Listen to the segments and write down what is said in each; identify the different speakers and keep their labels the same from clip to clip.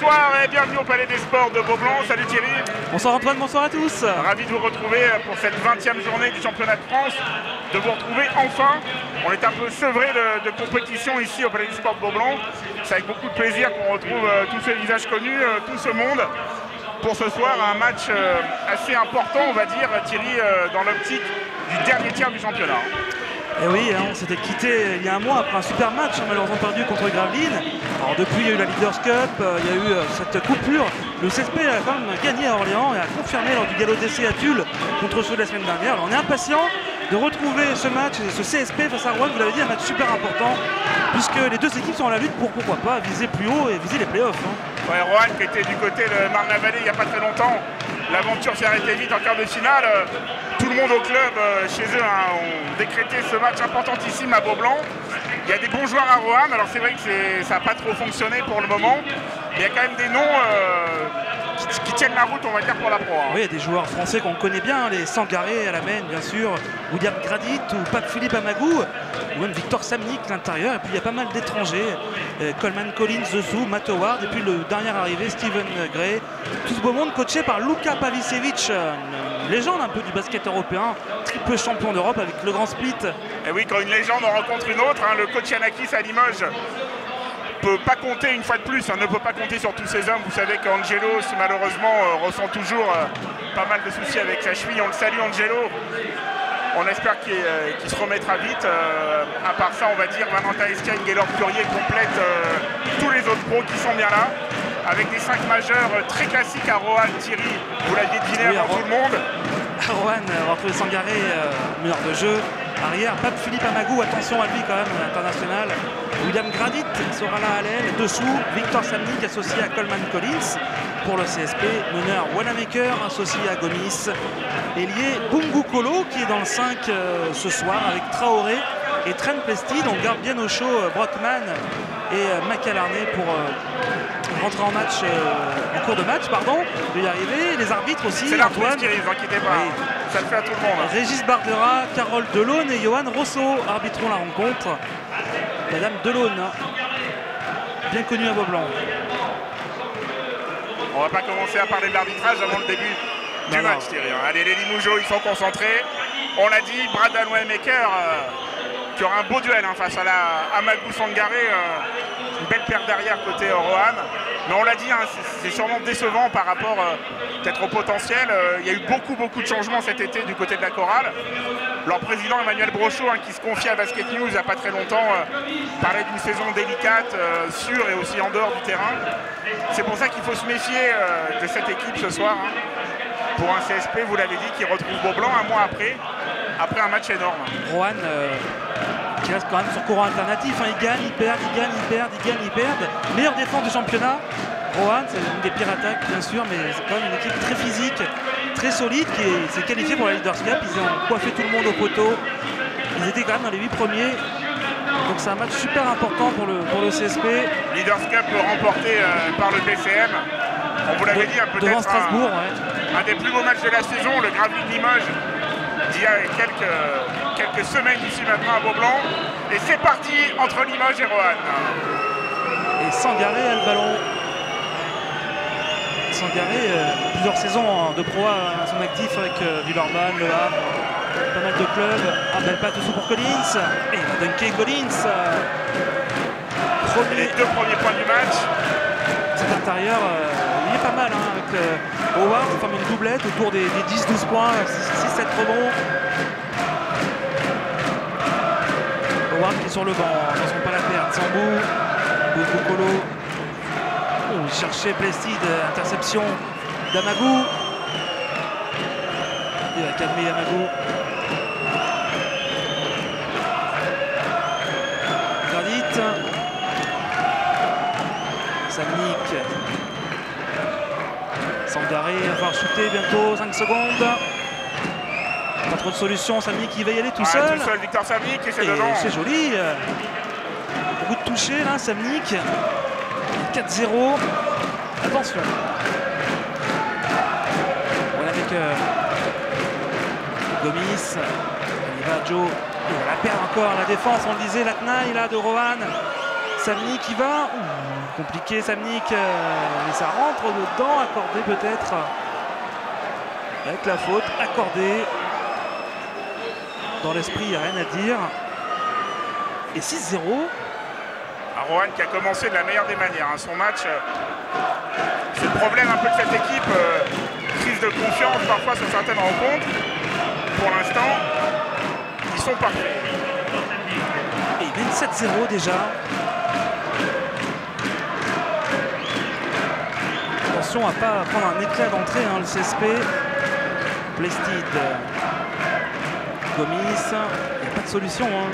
Speaker 1: Bonsoir et bienvenue au Palais des Sports de Beaublanc. Salut Thierry.
Speaker 2: Bonsoir Antoine, bonsoir à tous.
Speaker 1: Ravi de vous retrouver pour cette 20e journée du championnat de France, de vous retrouver enfin. On est un peu sevré de compétition ici au Palais des Sports de Beaublanc. C'est avec beaucoup de plaisir qu'on retrouve tous ces visages connus, tout ce monde, pour ce soir un match assez important, on va dire, Thierry, dans l'optique du dernier tiers du championnat.
Speaker 2: Et oui, on s'était quitté il y a un mois après un super match, malheureusement perdu contre Gravelines. Alors depuis, il y a eu la Leaders Cup, il y a eu cette coupure. Le CSP a quand même gagné à Orléans et a confirmé lors du galop d'essai à Tulle contre ceux de la semaine dernière. Alors on est impatient de retrouver ce match, ce CSP face à Rouen, vous l'avez dit, un match super important, puisque les deux équipes sont à la lutte pour, pourquoi pas, viser plus haut et viser les playoffs.
Speaker 1: Ouais, Rouen qui était du côté de Marne-la-Vallée il n'y a pas très longtemps. L'aventure s'est arrêtée vite en quart de finale. Tout le monde au club, chez eux, ont décrété ce match importantissime à Beaublanc. Il y a des bons joueurs à Roanne, alors c'est vrai que ça n'a pas trop fonctionné pour le moment. Mais il y a quand même des noms qui tiennent la route, on va dire, pour la pro.
Speaker 2: Oui, il y a des joueurs français qu'on connaît bien, les Sangaré à la main, bien sûr, William Gradit ou Pape-Philippe Amagou, ou même Victor Samnik à l'intérieur. Et puis il y a pas mal d'étrangers, Coleman Collins dessous, Matt Howard, et puis le dernier arrivé, Steven Gray. Tout ce beau monde coaché par Luka Pavicevic, une légende un peu du basket européen, triple champion d'Europe avec le grand split.
Speaker 1: Et oui, quand une légende en rencontre une autre, le coach Yanakis à Limoges peut pas compter une fois de plus, ne peut pas compter sur tous ces hommes. Vous savez qu'Angelo malheureusement ressent toujours pas mal de soucis avec sa cheville. On le salue, Angelo. On espère qu'il se remettra vite. À part ça, on va dire Valentin Escagne, Gaylord Courrier complète tous les autres pros qui sont bien là, avec des 5 majeurs très classiques à Roanne. Thierry, vous l'aviez deviné avant tout le monde.
Speaker 2: À Roanne, on va retrouver Sangaré, meilleur de jeu. Arrière, Pape-Philippe Amagou, attention à lui quand même, international. William Gradit sera là à l'aile. Dessous, Victor Samnik associé à Coleman Collins. Pour le CSP, meneur Wanamaker associé à Gomis. Ailier Bungu Kolo qui est dans le 5 ce soir avec Traoré et Trent Plestid. On garde bien au chaud Brockman et McAlarney pour rentrer en match, en cours de match, pardon. De y arriver. Les arbitres aussi.
Speaker 1: C'est l'arbitre qui arrive, inquiétez pas. Oui. Ça le fait à tout le monde.
Speaker 2: Régis Bardera, Carole Delaune et Johan Rosso arbitreront la rencontre. Madame Delaune, bien connue à Beaublanc.
Speaker 1: On va pas commencer à parler de l'arbitrage avant le début du match, Thierry. Allez, les Limougeaux, ils sont concentrés. On l'a dit, Brad Wanamaker qui aura un beau duel face à Amagou Sangaré. Une belle paire derrière côté Roanne. Mais on l'a dit, c'est sûrement décevant par rapport peut-être au potentiel. Il y a eu beaucoup de changements cet été du côté de la chorale. Leur président Emmanuel Brochot, qui se confie à Basket News il n'y a pas très longtemps, parlait d'une saison délicate, sûre et aussi en dehors du terrain. C'est pour ça qu'il faut se méfier de cette équipe ce soir. Pour un CSP, vous l'avez dit, qui retrouve Beaublanc un mois après un match énorme.
Speaker 2: Roanne qui reste quand même sur courant alternatif. Ils gagnent, ils perdent, ils gagnent, ils perdent, ils gagnent, ils perdent. Meilleure défense du championnat. Roanne, c'est une des pires attaques, bien sûr, mais c'est quand même une équipe très physique, très solide, qui s'est qualifiée pour la Leaders Cup. Ils ont coiffé tout le monde au poteau. Ils étaient quand même dans les 8 premiers. Donc c'est un match super important pour le CSP.
Speaker 1: Leaders Cup remporté par le BCM. On vous l'avait dit,
Speaker 2: devant Strasbourg,
Speaker 1: un des plus beaux matchs de la saison, le Gravelines Limoges, d'il y a quelques semaines ici maintenant à Beaublanc. Et c'est parti entre Limoges et Roanne.
Speaker 2: Et Sangaré a le ballon. Sangaré, plusieurs saisons de Pro A à son actif avec Villeurbanne, Le Havre, pas mal de clubs. Belle passe dessous pour Collins. Et il va dunker Collins.
Speaker 1: Les 2 premiers points du match.
Speaker 2: Cet intérieur, il est pas mal avec Howard, qui forme une doublette autour des 10-12 points, 6-7 rebonds. Howard qui est sur le banc, attention pas la perdre. Sambou, Bokolo. Il cherchait Plestid, interception d'Amagou. Il a calmé Amagou. Gradit. Samnik. Sangaré va falloir shooter bientôt, 5 secondes. Pas trop de solutions, Samnik qui va y aller tout seul.
Speaker 1: Tout seul, Victor Samnik et c'est dedans.
Speaker 2: C'est joli. Beaucoup de toucher là, Samnik. 4-0. Attention. Voilà avec Gomis. Il va Joe. Il va la perdre encore la défense. On le disait, la tenaille là de Roanne. Samnik qui va. Compliqué Samnik. Mais ça rentre dedans. Accordé peut-être. Avec la faute. Accordé. Dans l'esprit, il n'y a rien à dire. Et 6-0.
Speaker 1: Rohan qui a commencé de la meilleure des manières. Hein. Son match, c'est le problème un peu de cette équipe. Crise de confiance parfois sur certaines rencontres. Pour l'instant, ils sont parfaits.
Speaker 2: Et il mène 7-0 déjà. Attention à ne pas prendre un éclat d'entrée, hein, le CSP. Plested. Gomis. Il n'y a pas de solution. Hein.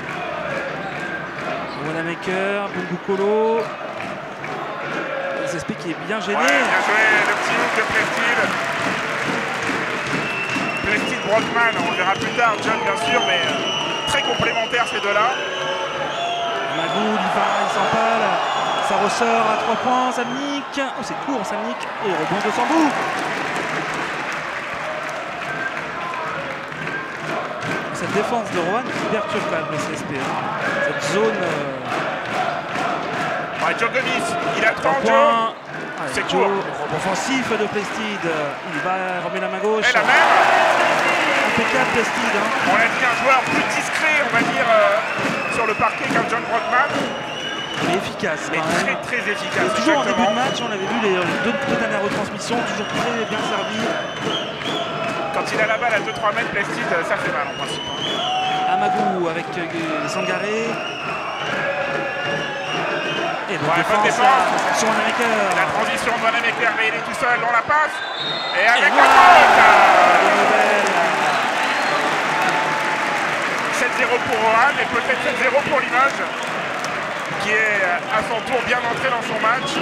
Speaker 2: Wanamaker, Bungukolo. Le CSP qui est bien gêné.
Speaker 1: Ouais, bien joué, le petit hook de Plested. Plested, Brockman, on le verra plus tard, John bien sûr, mais très complémentaires ces deux-là.
Speaker 2: Magou, il s'empale. Ça ressort à 3 points, Samnik. Oh, c'est court, Samnik. Et rebond de Sambou. Cette défense de Rohan qui perturbe quand même le CSP. Cette zone.
Speaker 1: Ouais, Joe Gomis, il attend Joe.
Speaker 2: Ah,
Speaker 1: c'est court.
Speaker 2: Offensif de Plested. Il va remettre la main gauche.
Speaker 1: Et la même.
Speaker 2: Impeccable Plested. Hein.
Speaker 1: On a dit un joueur plus discret, on va dire, sur le parquet qu'un John Brockman.
Speaker 2: Mais efficace.
Speaker 1: Mais très très efficace.
Speaker 2: Et toujours en début de match, on avait vu les deux dernières retransmissions, toujours très bien servi.
Speaker 1: Quand il a la balle à 2-3 mètres, Plested, ça fait mal en principe.
Speaker 2: Amagou avec Sangaré. Et bonne défense sur Wanamaker.
Speaker 1: La transition de Wanamaker, mais il est tout seul dans la passe. Et avec
Speaker 2: la
Speaker 1: faute 7-0 pour Rohan et peut-être 7-0 pour Limoges, qui est à son tour bien entré dans son match.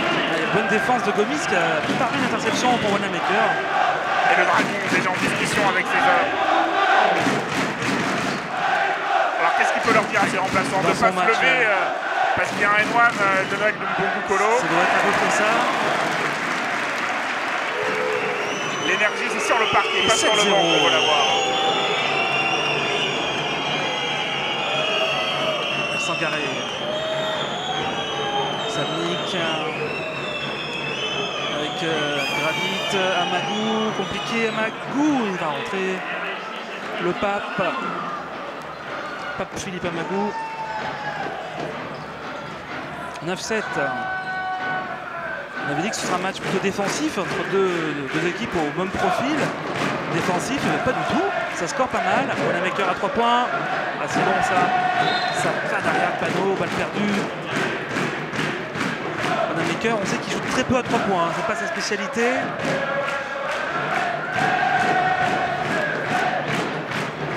Speaker 2: Bonne défense de Gomis qui a préparé une interception pour Wanamaker.
Speaker 1: Et le Dragon déjà en discussion avec ses hommes. Alors qu'est-ce qu'il peut leur dire à ses remplaçants? De ne pas se lever parce qu'il y a un N1 de Noël Bungukolo.
Speaker 2: Ça doit être un peu comme ça.
Speaker 1: L'énergie c'est sur le parquet, pas sur le banc qu'on veut l'avoir.
Speaker 2: Sangaré. Samnik. Avec Gradit, Amagou, compliqué, Amagou, il va rentrer. Le Pape Philippe Amagou. 9-7. On avait dit que ce sera un match plutôt défensif entre deux équipes au même profil. Défensif, mais pas du tout. Ça score pas mal. Wanamaker à 3 points. Ah, c'est bon ça. Ça va derrière le panneau, balle perdue. Wanamaker, on sait qu'il joue très peu à 3 points. Hein. C'est pas sa spécialité.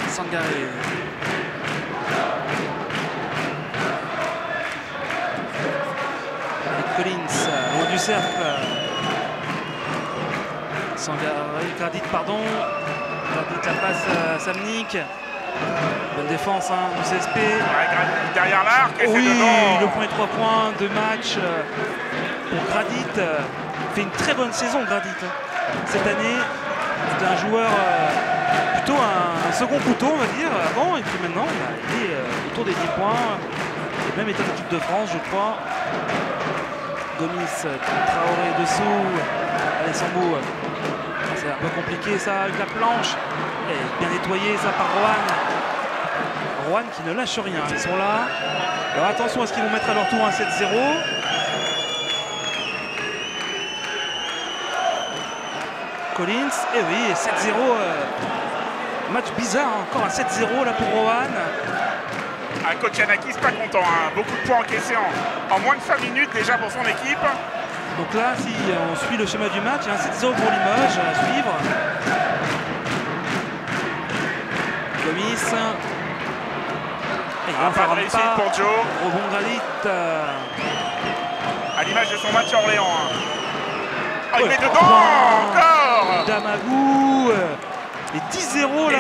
Speaker 2: Sangaré. Collins, loin du cercle. Sangaré, Gradit, pardon. Gradit la passe à Samnik. Bonne défense hein, du CSP.
Speaker 1: Ouais, Gradit derrière l'arc et
Speaker 2: oui,
Speaker 1: c'est dedans.
Speaker 2: le point 3 points de match pour Gradit. Fait une très bonne saison Gradit. Cette année, c'est un joueur plutôt un second couteau on va dire avant et puis maintenant il est autour des 10 points. Il a même été en équipe de France je crois. Gomis, Traoré dessous. Allez, Sambou. C'est un peu compliqué ça avec la planche. Et bien nettoyé ça par Rohan. Rohan qui ne lâche rien. Ils sont là. Alors attention à ce qu'ils vont mettre à leur tour un 7-0. Collins. Et oui, 7-0. Match bizarre. Encore un 7-0 là pour Rohan.
Speaker 1: Kotianakis pas content, hein. Beaucoup de points encaissés en moins de 5 minutes déjà pour son équipe.
Speaker 2: Donc là, si on suit le schéma du match, il y a un 7-0 pour Limoges à suivre. Gomis.
Speaker 1: Et pas de réussite pour Joe.
Speaker 2: Rebond Gradit.
Speaker 1: À l'image de son match à Orléans. Hein. Ah, il met dedans encore
Speaker 2: Damagou. Et 10-0 là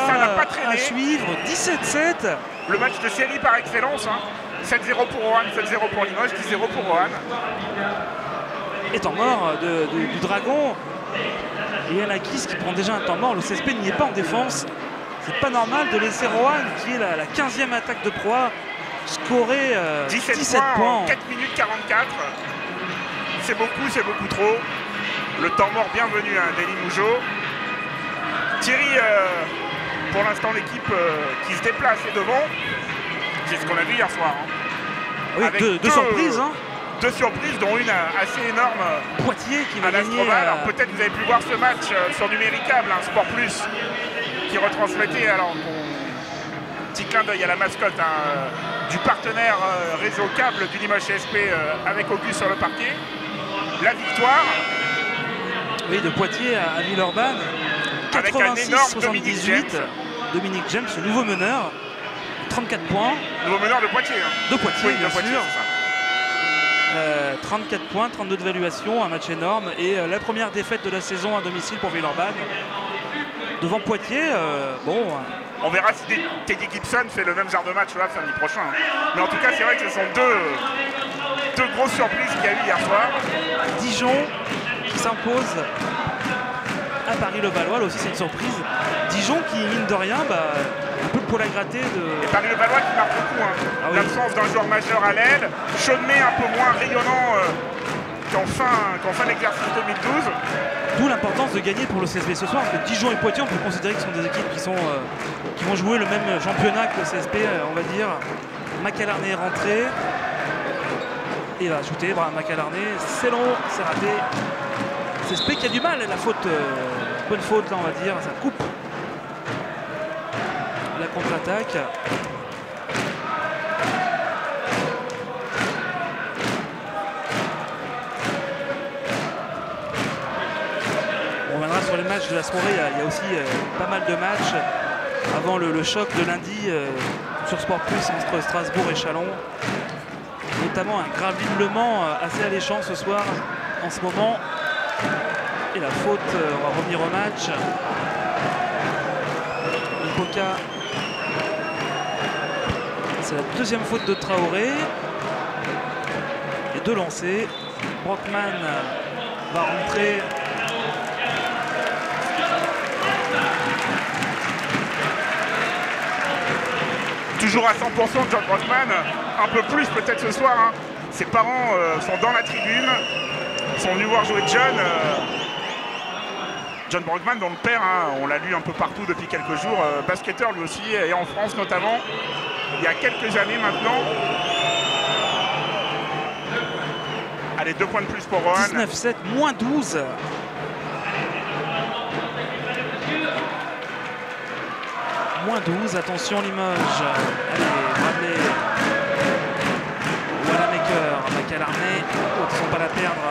Speaker 1: à
Speaker 2: suivre. 17-7.
Speaker 1: Le match de série par excellence. Hein. 7-0 pour Rohan, 7-0 pour Limoges, 10-0 pour Rohan.
Speaker 2: Et temps mort du Dragon. Et Yanakis qui prend déjà un temps mort. Le CSP n'y est pas en défense. C'est pas normal de laisser Rohan, qui est la 15e attaque de proie, scorer 17 points
Speaker 1: en 4 minutes minutes 44. C'est beaucoup trop. Le temps mort bienvenu à Denis Mougeot. Thierry, pour l'instant, l'équipe qui se déplace est devant. C'est ce qu'on a vu hier soir. Hein.
Speaker 2: Oui,
Speaker 1: avec
Speaker 2: deux surprises. Hein.
Speaker 1: Deux surprises, dont une assez énorme.
Speaker 2: Poitiers qui va gagner.
Speaker 1: Alors peut-être vous avez pu voir ce match sur Numéricable, hein, Sport Plus, qui retransmettait. Alors, petit clin d'œil à la mascotte du partenaire réseau câble du Limoges CSP avec Auguste sur le parquet. La victoire.
Speaker 2: Oui, de Poitiers à Villeurbanne. 86-78. Dominique James, le nouveau meneur. 34 points.
Speaker 1: Nouveau meneur de Poitiers. Hein.
Speaker 2: De Poitiers,
Speaker 1: oui,
Speaker 2: bien
Speaker 1: de Poitiers,
Speaker 2: sûr. 34 points, 32 de valuation, un match énorme. Et la première défaite de la saison à domicile pour Villeurbanne. Devant Poitiers, bon...
Speaker 1: On verra si Teddy Gibson fait le même genre de match là samedi prochain. Mais en tout cas, c'est vrai que ce sont deux grosses surprises qu'il y a eu hier soir.
Speaker 2: Dijon qui s'impose à Paris-le-Valois, là aussi c'est une surprise. Dijon qui, mine de rien, un peu le poil à gratter de...
Speaker 1: Et Paris-le-Valois qui marque beaucoup. Hein.
Speaker 2: Ah oui.
Speaker 1: L'absence d'un joueur majeur à l'aile. Chaudemet un peu moins rayonnant qu'en fin d'exercice 2012.
Speaker 2: D'où l'importance de gagner pour le CSP ce soir, parce que Dijon et Poitiers, on peut considérer que ce sont des équipes qui vont jouer le même championnat que le CSP, on va dire. Macalarné est rentré. Et il va shooter, Macalarné, c'est long, c'est raté. CSP qui a du mal, la faute, bonne faute là on va dire, ça coupe la contre-attaque. On reviendra sur les matchs de la soirée, il y a aussi pas mal de matchs avant le choc de lundi sur Sport Plus entre Strasbourg et Chalon. Notamment un Gravelines-Le Mans assez alléchant ce soir en ce moment. Et la faute, on va revenir au match. Lipoka. C'est la deuxième faute de Traoré. Et deux lancers. Brockman va rentrer.
Speaker 1: Toujours à 100% John Brockman, un peu plus peut-être ce soir. Hein. Ses parents sont dans la tribune, sont venus voir jouer John Brockman, dont le père, hein, on l'a lu un peu partout depuis quelques jours, basketteur lui aussi, et en France notamment, il y a quelques années maintenant. Allez, 2 points de plus pour Rohan.
Speaker 2: 19-7, moins 12. Moins 12, attention Limoges. Allez, Bradley. Wanamaker, Macalarné. Oh, ils ne sont pas à perdre.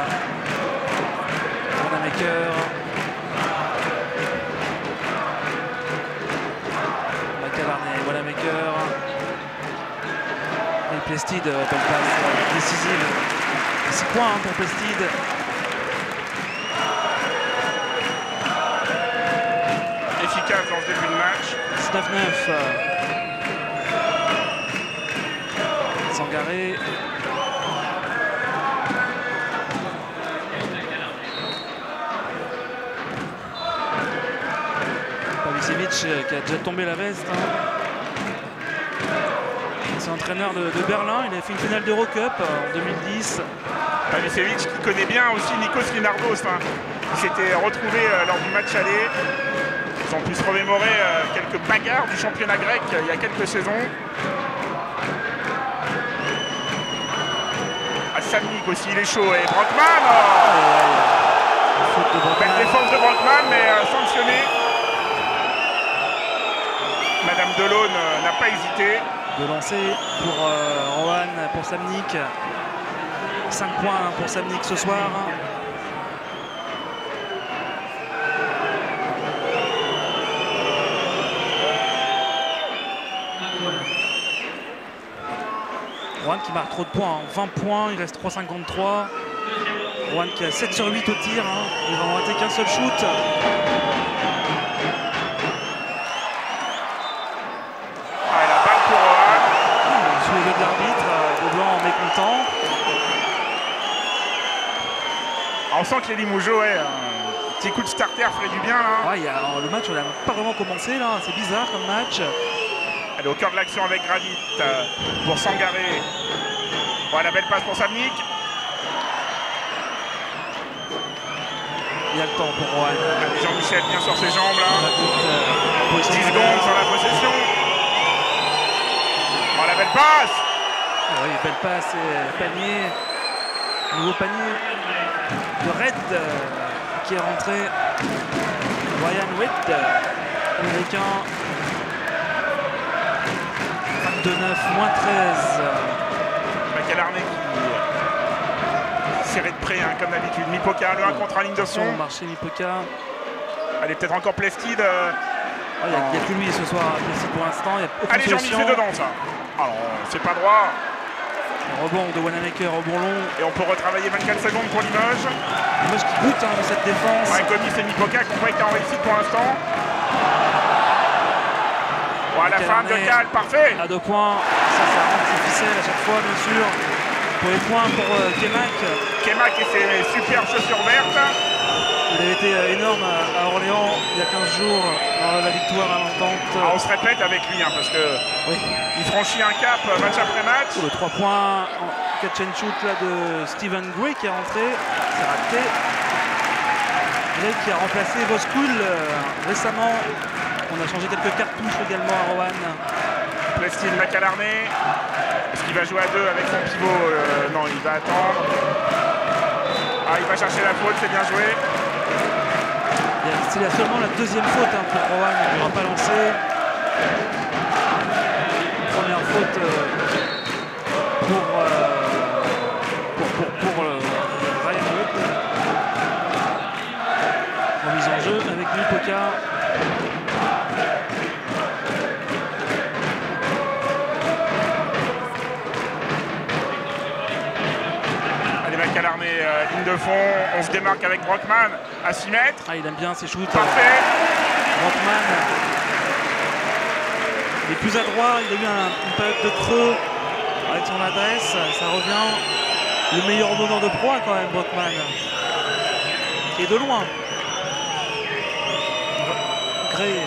Speaker 2: Wanamaker. Macalarné, Wanamaker. Et Plestide, belle passe décisive. 6 points hein, pour Plestide.
Speaker 1: Efficace dans ce début de match.
Speaker 2: 19-9. Sangaré. Pavicevic qui a déjà tombé la veste. Hein. C'est entraîneur de Berlin. Il a fait une finale d'Eurocup en 2010.
Speaker 1: Pavicevic qui connaît bien aussi Nikos Linardos. Hein. Il s'était retrouvé lors du match aller. Ils ont pu se remémorer quelques bagarres du championnat grec il y a quelques saisons. Samnik aussi, il est chaud. Et Brockman, belle défense de Brockman, mais sanctionné. Madame Delaune n'a pas hésité.
Speaker 2: De lancer pour Rohan, pour Samnik. 5 points pour Samnik ce soir. Rohan qui marque trop de points, hein. 20 points, il reste 3,53. Rohan qui a 7 sur 8 au tir, hein. Il va en rater qu'un seul shoot.
Speaker 1: Ah, la balle pour Rohan.
Speaker 2: Sous les yeux de l'arbitre, Leblanc mécontent.
Speaker 1: On sent que les Limougeaux, un petit coup de starter ferait du bien là.
Speaker 2: Ouais, le match n'a pas vraiment commencé là, c'est bizarre comme match.
Speaker 1: Elle est au cœur de l'action avec Gradit pour Sangaré. Voilà, la belle passe pour Samnik.
Speaker 2: Il y a le temps pour Rohan.
Speaker 1: Jean-Michel bien sur ses jambes là. 10
Speaker 2: 10
Speaker 1: secondes sur la possession. Oh, la belle passe.
Speaker 2: Ah oui, belle passe et panier. Nouveau panier de Red qui est rentré. Ryan Witt, américain. 22-9, moins 13.
Speaker 1: McAlarney qui serré de près, hein, comme d'habitude. Mipoka, le 1 contre 1 ligne de fond.
Speaker 2: Marché Mipoka.
Speaker 1: Allez, peut-être encore Plested.
Speaker 2: Il n'y a que lui ce soir, Plested pour l'instant.
Speaker 1: Allez, Jean-Mi, c'est dedans ça. Alors, c'est pas droit.
Speaker 2: Rebond de Wanamaker, rebond long.
Speaker 1: Et on peut retravailler 24 secondes pour Limoges.
Speaker 2: Limoges qui goûte dans cette défense.
Speaker 1: Ouais, Gomis et Mipoka qui n'ont pas été en réussite pour l'instant. Voilà, la fin de Cal, parfait.
Speaker 2: À 2 points, ça rentre ses ficelles à chaque fois, bien sûr. Pour les points pour Kemak.
Speaker 1: Kemak et ses super chaussures vertes.
Speaker 2: Il avait été énorme à Orléans il y a 15 jours dans la victoire à l'entente.
Speaker 1: On se répète avec lui, hein, parce que il franchit un cap match après match.
Speaker 2: Le 3 points en catch and shoot là, de Stephen Gray qui est rentré. C'est raté. Gray qui a remplacé Voskuhl récemment. On a changé quelques cartouches également à Rohan.
Speaker 1: Plestin McAlarney. Est-ce qu'il va jouer à 2 avec son pivot? Non, il va attendre. Ah, il va chercher la faute, c'est bien joué.
Speaker 2: C'est seulement la deuxième faute pour Rohan, il n'aura pas lancé. Première faute pour Ryan Wood. Remise en jeu avec Mipoka.
Speaker 1: McAlarney, ligne de fond, on se démarque avec Brockman à 6 mètres.
Speaker 2: Ah, il aime bien ses shoots.
Speaker 1: Parfait.
Speaker 2: Brockman, il est plus adroit, il a eu une période de creux avec son adresse, ça revient. Le meilleur meneur de proie quand même, Brockman. Et de loin. Gray.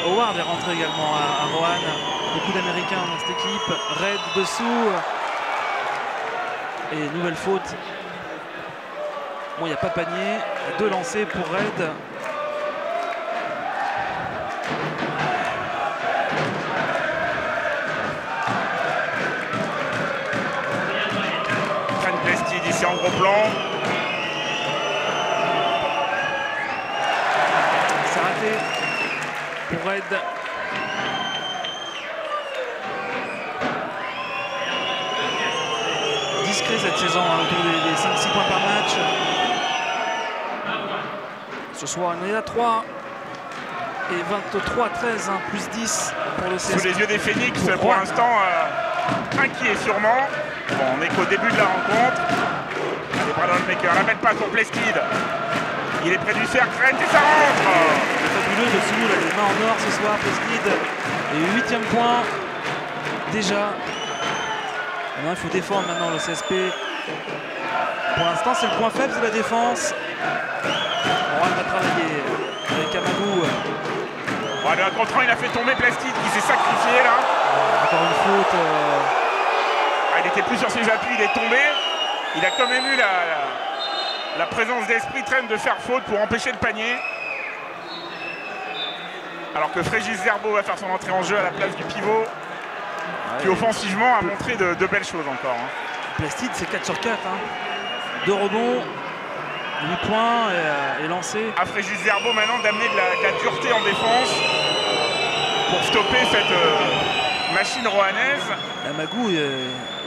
Speaker 2: Howard est rentré également à Rohan. Beaucoup d'Américains dans cette équipe. Red dessous. Et nouvelle faute. Bon, il n'y a pas panier. 2 lancers pour Red.
Speaker 1: Trent Plested ici en gros plan.
Speaker 2: C'est raté pour Red. Discret cette saison, autour des 5-6 points par match. Ce soir, on est à 3 et 23-13, plus 10 pour le CSP.
Speaker 1: Sous les yeux des Phoenix, pour l'instant, inquiet sûrement. Bon, on n'est qu'au début de la rencontre. Allez, Brandon Maker, la belle passe pour Plested. Il est près du cercle, et ça rentre.
Speaker 2: Le fabuleux dessous, là, les mains en or ce soir, Plested. Et 8e point, déjà. Il faut défendre maintenant le CSP. Pour l'instant, c'est le point faible, c'est la défense. On va travailler avec Amagou.
Speaker 1: Le 1 contre 1, il a fait tomber Plested qui s'est sacrifié là.
Speaker 2: Encore une faute.
Speaker 1: Il était plus sur ses appuis, il est tombé. Il a quand même eu la présence d'esprit Trent de faire faute pour empêcher le panier. Alors que Frégis Zerbo va faire son entrée en jeu à la place du pivot. Qui offensivement a montré de belles choses encore.
Speaker 2: Plested, c'est 4 sur 4. 2 rebonds, 8 points et lancé.
Speaker 1: À Frégis Zerbo maintenant d'amener de la dureté en défense pour stopper cette machine rohanaise.
Speaker 2: Amagou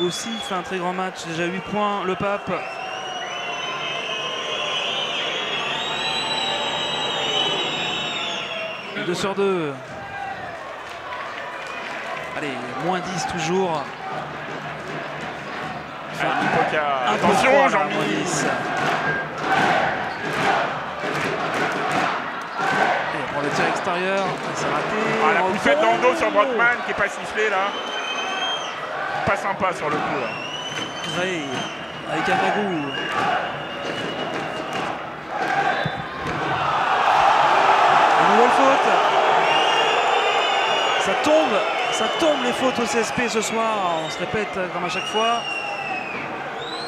Speaker 2: aussi fait un très grand match, déjà 8 points, le Pape. Et 2 sur 2. Allez, moins 10 toujours.
Speaker 1: Enfin, attention, Jean-Mi.
Speaker 2: Et pour le tir extérieur, c'est raté.
Speaker 1: La poussette dans le dos sur Brockman qui n'est pas sifflé là. Pas sympa sur le coup.
Speaker 2: Gray avec Amagou. Une nouvelle faute. Ça tombe Ça tombe les fautes au CSP ce soir. On se répète comme à chaque fois.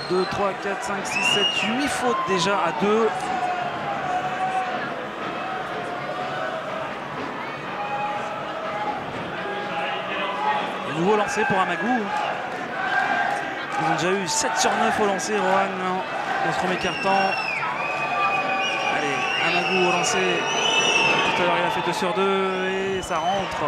Speaker 2: 2, 3, 4, 5, 6, 7, 8 fautes déjà à 2. Et nouveau lancé pour Amagou. Ils ont déjà eu 7 sur 9 au lancer, Rohan, dans ce premier quart-temps. Allez, Amagou au lancer. Tout à l'heure, il a fait 2 sur 2 et ça rentre.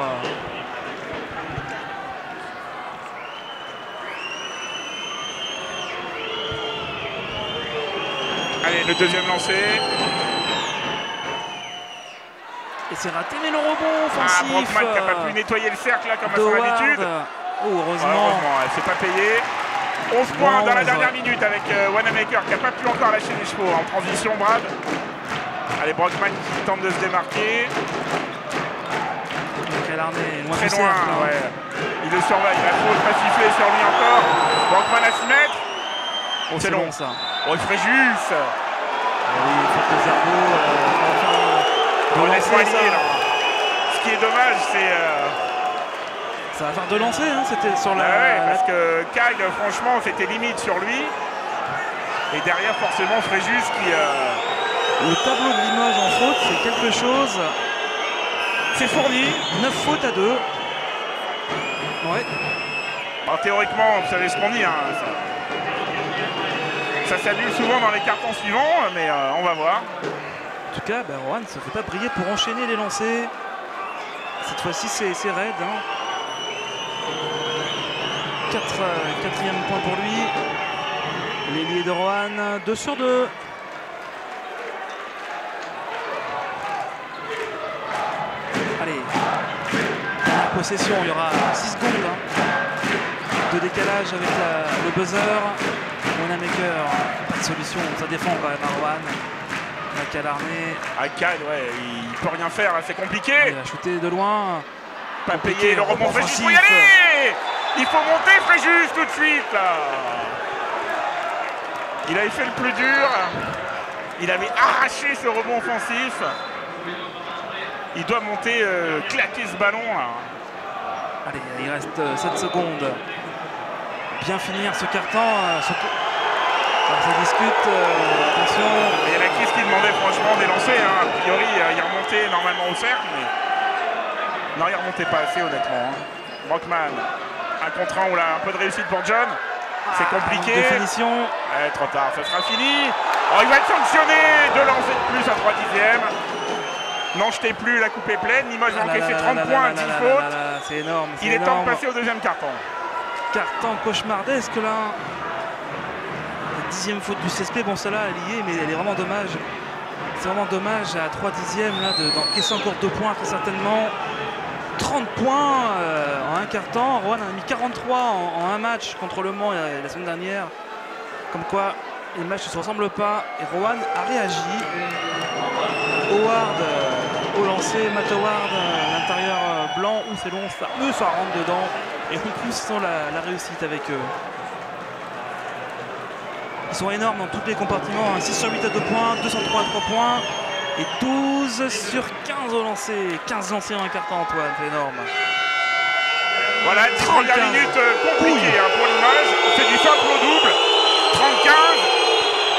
Speaker 1: Allez, le deuxième lancé.
Speaker 2: Et c'est raté, mais le rebond offensif.
Speaker 1: Brockman qui n'a pas pu nettoyer le cercle là, comme à son habitude.
Speaker 2: Oh, heureusement.
Speaker 1: Heureusement, elle ne s'est pas payée. 11 points dans la dernière minute avec Wanamaker qui n'a pas pu encore lâcher les chevaux. En transition, Brad. Allez, Brockman qui tente de se démarquer.
Speaker 2: Très
Speaker 1: loin, ouais. Il le surveille, la faute pas sifflée sur lui encore. Brockman à 6 mètres.
Speaker 2: Oh, c'est long ça.
Speaker 1: Oh, Fréjus.
Speaker 2: Oui, il faut que Zerbo
Speaker 1: laisse-moi lier là. Ce qui est dommage, c'est...
Speaker 2: Ça va faire 2 lancers, hein. C'était sur la...
Speaker 1: ouais, parce que Kyle, franchement, c'était limite sur lui. Et derrière, forcément, Fréjus qui...
Speaker 2: Le tableau de Limoges en faute, c'est quelque chose...
Speaker 1: C'est fourni.
Speaker 2: 9 fautes à 2. Ouais.
Speaker 1: Alors, théoriquement, vous savez ce qu'on dit, hein, ça s'annule souvent dans les cartons suivants, mais on va voir.
Speaker 2: En tout cas, Rohan ne se fait pas briller pour enchaîner les lancers. Cette fois-ci, c'est raide. Hein. 4e point pour lui. L'ailier de Rohan, 2 sur 2. Allez, en possession, il y aura 6 secondes de décalage avec le buzzer. Wanamaker, pas de solution, ça défend quand même à Rohan. Macalarné.
Speaker 1: Kyle, ouais, il peut rien faire, c'est compliqué.
Speaker 2: Il a shooté de loin.
Speaker 1: Pas payé, le rebond Fréjus, il faut y aller. Il faut monter Fréjus tout de suite là. Il avait fait le plus dur. Il avait arraché ce rebond offensif. Il doit monter, claquer ce ballon là.
Speaker 2: Allez, il reste 7 secondes. Bien finir ce carton. Alors, ça discute, attention.
Speaker 1: Il y a la crise qui demandait franchement des lancers. Hein. A priori, il remontait normalement au cercle, mais non, il remontait pas assez honnêtement. Hein. Brockman, 1 contre 1, un peu de réussite pour John. C'est compliqué.
Speaker 2: Définition.
Speaker 1: Trop tard, ça sera fini. Oh, il va être sanctionné. 2 lancers de plus à 3/10. N'en jetez plus, la coupe est pleine. Limoges a encaissé 30 points, 10 fautes.
Speaker 2: C'est énorme.
Speaker 1: Il est temps de passer au deuxième carton.
Speaker 2: Carton cauchemardesque là. 10e faute du CSP, bon celle-là elle y est, mais elle est vraiment dommage. C'est vraiment dommage à 3/10 là d'encaisser encore 2 points très certainement. 30 points en un quart-temps. Rohan a mis 43 en un match contre Le Mans la semaine dernière. Comme quoi les matchs ne se ressemblent pas. Et Rohan a réagi. Howard au lancer, Matt Howard l'intérieur blanc où c'est long, ça rentre dedans. Et en plus ils ont la réussite avec eux. Ils sont énormes dans tous les compartiments, 6 sur 8 à 2 points, 203 à 3 points et 12 sur 15 au lancer. 15 lancés en un quart-temps, Antoine, c'est énorme.
Speaker 1: Voilà, 10 premières minutes compliquées pour Limoges. C'est du simple au double. 30-15.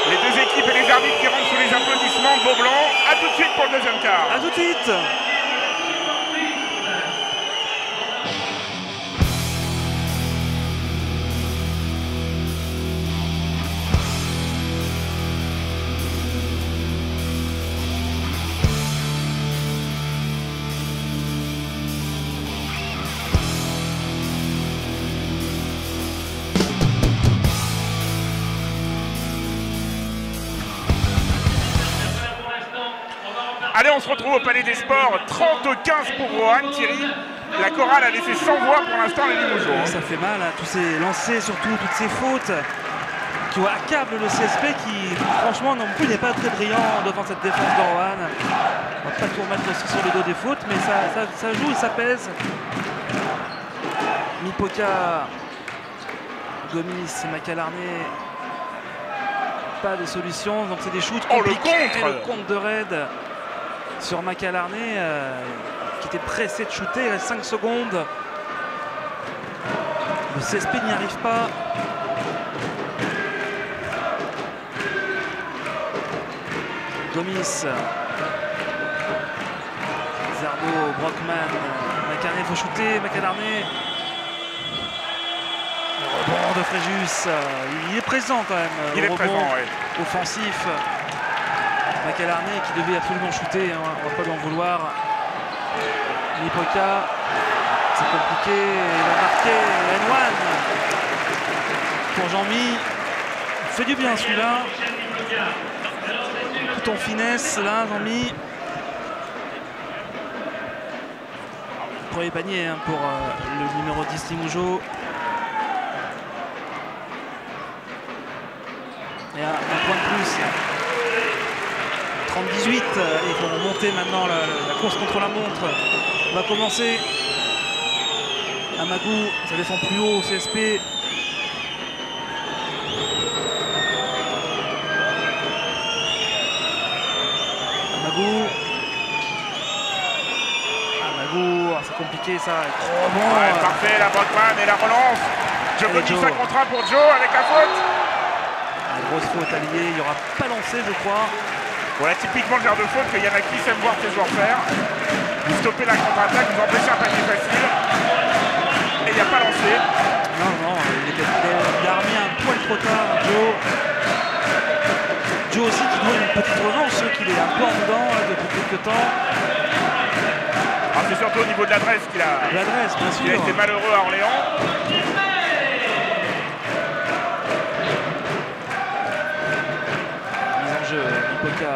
Speaker 1: Les deux équipes et les arbitres qui rentrent sous les applaudissements de Beaublanc. A tout de suite pour le deuxième quart.
Speaker 2: A tout de suite.
Speaker 1: Allez, on se retrouve au Palais des Sports. 30-15 pour Rohan, Thierry. La chorale a laissé sans voix pour l'instant les Limougeaux.
Speaker 2: Ça fait mal, tous ces lancers, surtout toutes ces fautes qui accablent le CSP qui, franchement, non plus n'est pas très brillant devant cette défense de Rohan. On va pas tout remettre aussi sur le dos des fautes, mais ça joue et ça pèse. Mipoka, Gomis, Macalarné. Pas de solution, donc c'est des shoots compliqués.
Speaker 1: Le
Speaker 2: contre de Red sur Macalarné qui était pressé de shooter, il reste 5 secondes. Le CSP n'y arrive pas. Gomis. Zerbo, Brockman, Macarné, faut shooter, Macadarné. Le rebond de Fréjus, il est présent quand même.
Speaker 1: Il est présent, oui.
Speaker 2: Offensif. Macadarné qui devait absolument shooter, hein, on va pas lui en vouloir. Lipoka, c'est compliqué, il va marquer N1 pour Jean-Mi. Il fait du bien celui-là. Tout en finesse là, Jean-Mi. Premier panier hein, pour le numéro 10 Limoujo. Et un point de plus. 30-18. Et pour monter maintenant la course contre la montre. On va commencer. Amagou, ça défend plus haut au CSP. Amagou, c'est compliqué ça.
Speaker 1: Oh bon, ouais, parfait, la Brockman et la relance. Joe dit 5 contre 1 pour Joe avec la faute.
Speaker 2: Une grosse faute alliée, il n'y aura pas lancé je crois.
Speaker 1: Voilà typiquement le genre de faute que Yanaki aime voir ses joueurs faire. Vous stoppez la contre-attaque, vous empêchez un panier facile. Et il n'y a pas lancé.
Speaker 2: Non, il a remis un poil trop tard, Joe. Joe aussi qui doit une petite revanche, qu'il est un peu en dedans depuis quelques temps.
Speaker 1: C'est surtout au niveau de l'adresse qu'il a.
Speaker 2: L'adresse, bien sûr.
Speaker 1: Il a été malheureux à Orléans.
Speaker 2: Mise en jeu, Lipoka.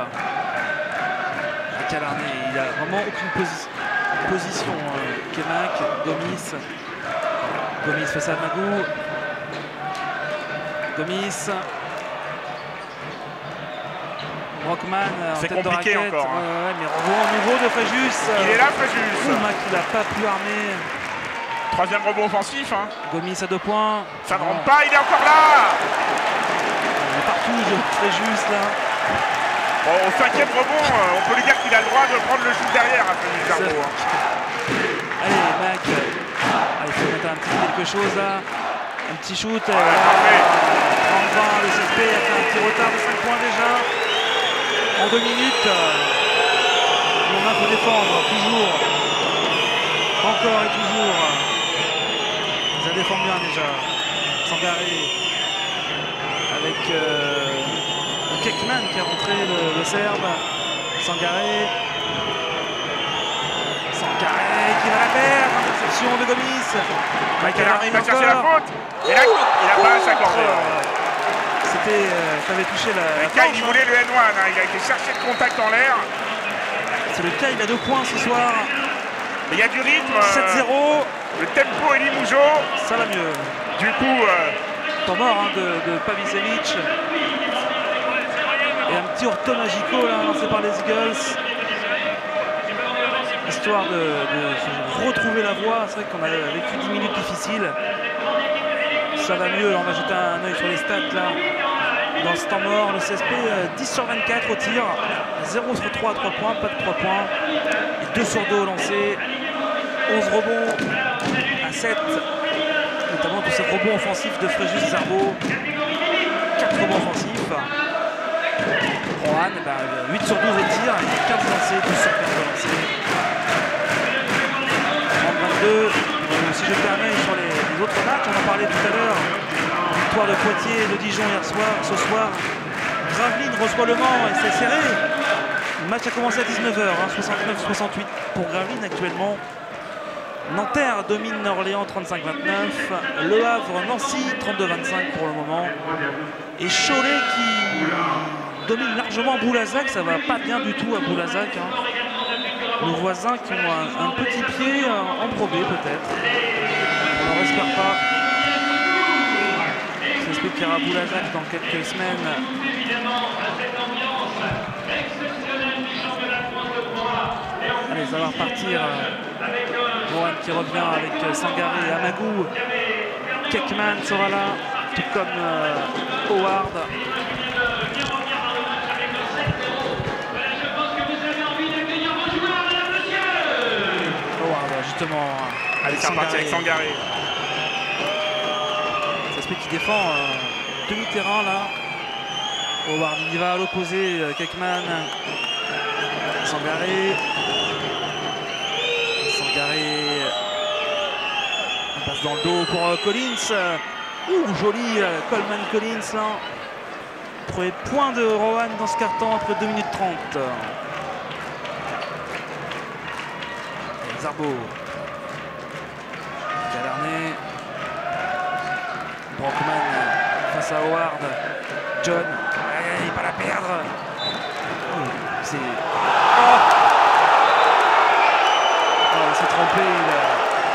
Speaker 2: Calarné, il a vraiment aucune position. Kemak, Gomis. Gomis face à Magou. Gomis. Brockman en tête de raquette.
Speaker 1: Encore.
Speaker 2: Ouais, mais rebond au niveau de Fréjus.
Speaker 1: Il est là, Fréjus.
Speaker 2: Mac, il n'a pas pu armer.
Speaker 1: Troisième rebond offensif. Hein.
Speaker 2: Gomis à 2 points.
Speaker 1: Ça ne rentre pas, il est encore là.
Speaker 2: Il est partout, Fréjus là.
Speaker 1: Bon, au 5e rebond, on peut lui dire qu'il a le droit de prendre le shoot derrière à Fréjus Zerbo.
Speaker 2: Allez, Mac. Il faut mettre un petit quelque chose là. Un petit shoot.
Speaker 1: Ouais, parfait.
Speaker 2: 30-20, le CSP a fait un petit retard de 5 points déjà. En 2 minutes, on a faut défendre, toujours. Encore et toujours. Ça défend bien déjà. Sangaré. Avec Kekman qui a rentré le Serbe. Sangaré. Sangaré qui va la perdre. Interception de Gomis.
Speaker 1: Macadarné va chercher la faute. Et là, il n'a pas à s'accorder.
Speaker 2: Ça avait touché la
Speaker 1: Kyle, il voulait le N1, hein. Il a été chercher le contact en l'air.
Speaker 2: C'est le Kyle, il a 2 points ce soir.
Speaker 1: Mais il y a du rythme.
Speaker 2: 7-0.
Speaker 1: Le tempo est Limoujo.
Speaker 2: Ça va mieux.
Speaker 1: Du coup...
Speaker 2: temps mort hein, de Pavicevic. Et un petit orto magico là, lancé par les Eagles. Histoire de retrouver la voie. C'est vrai qu'on a vécu 10 minutes difficiles. Ça va mieux, on va jeter un œil sur les stats là. Dans ce temps mort, le CSP 10 sur 24 au tir, 0 sur 3 à 3 points, pas de 3 points. Et 2 sur 2 au lancer, 11 rebonds à 7, notamment tous ces rebonds offensifs de Fréjus Zerbo. 4 rebonds offensifs. Rohan, 8 sur 12 au tir, 15 lancés, 12 sur 15 au lancer. 30-22. Si je permets sur les autres matchs, on en parlait tout à l'heure. Victoire de Poitiers et de Dijon hier soir. Ce soir, Gravelines reçoit Le Mans et c'est serré. Le match a commencé à 19h, hein, 69-68 pour Gravelines actuellement. Nanterre domine Orléans 35-29. Le Havre, Nancy 32-25 pour le moment. Et Cholet qui domine largement Boulazac. Ça va pas bien du tout à Boulazac. Hein. Nos voisins qui ont un petit pied en Pro B peut-être. On n'en espère pas. J'espère qu'il y aura Boulazac dans quelques semaines. Allez, ça va repartir. Mohan qui revient avec Sangaré et Amagou. Kekman sera là, tout comme Howard.
Speaker 1: Allez, c'est reparti avec Sangaré.
Speaker 2: CSP qui défend demi-terrain là. Howard il y va à l'opposé, Kekman. Sangaré. On passe dans le dos pour Collins. Joli Coleman Collins là. Premier point de Rohan dans ce carton après 2 minutes 30. Et Zarbo. Galarné. Brockman face à Howard. John. Il ne va pas la perdre. C'est. Il s'est trompé.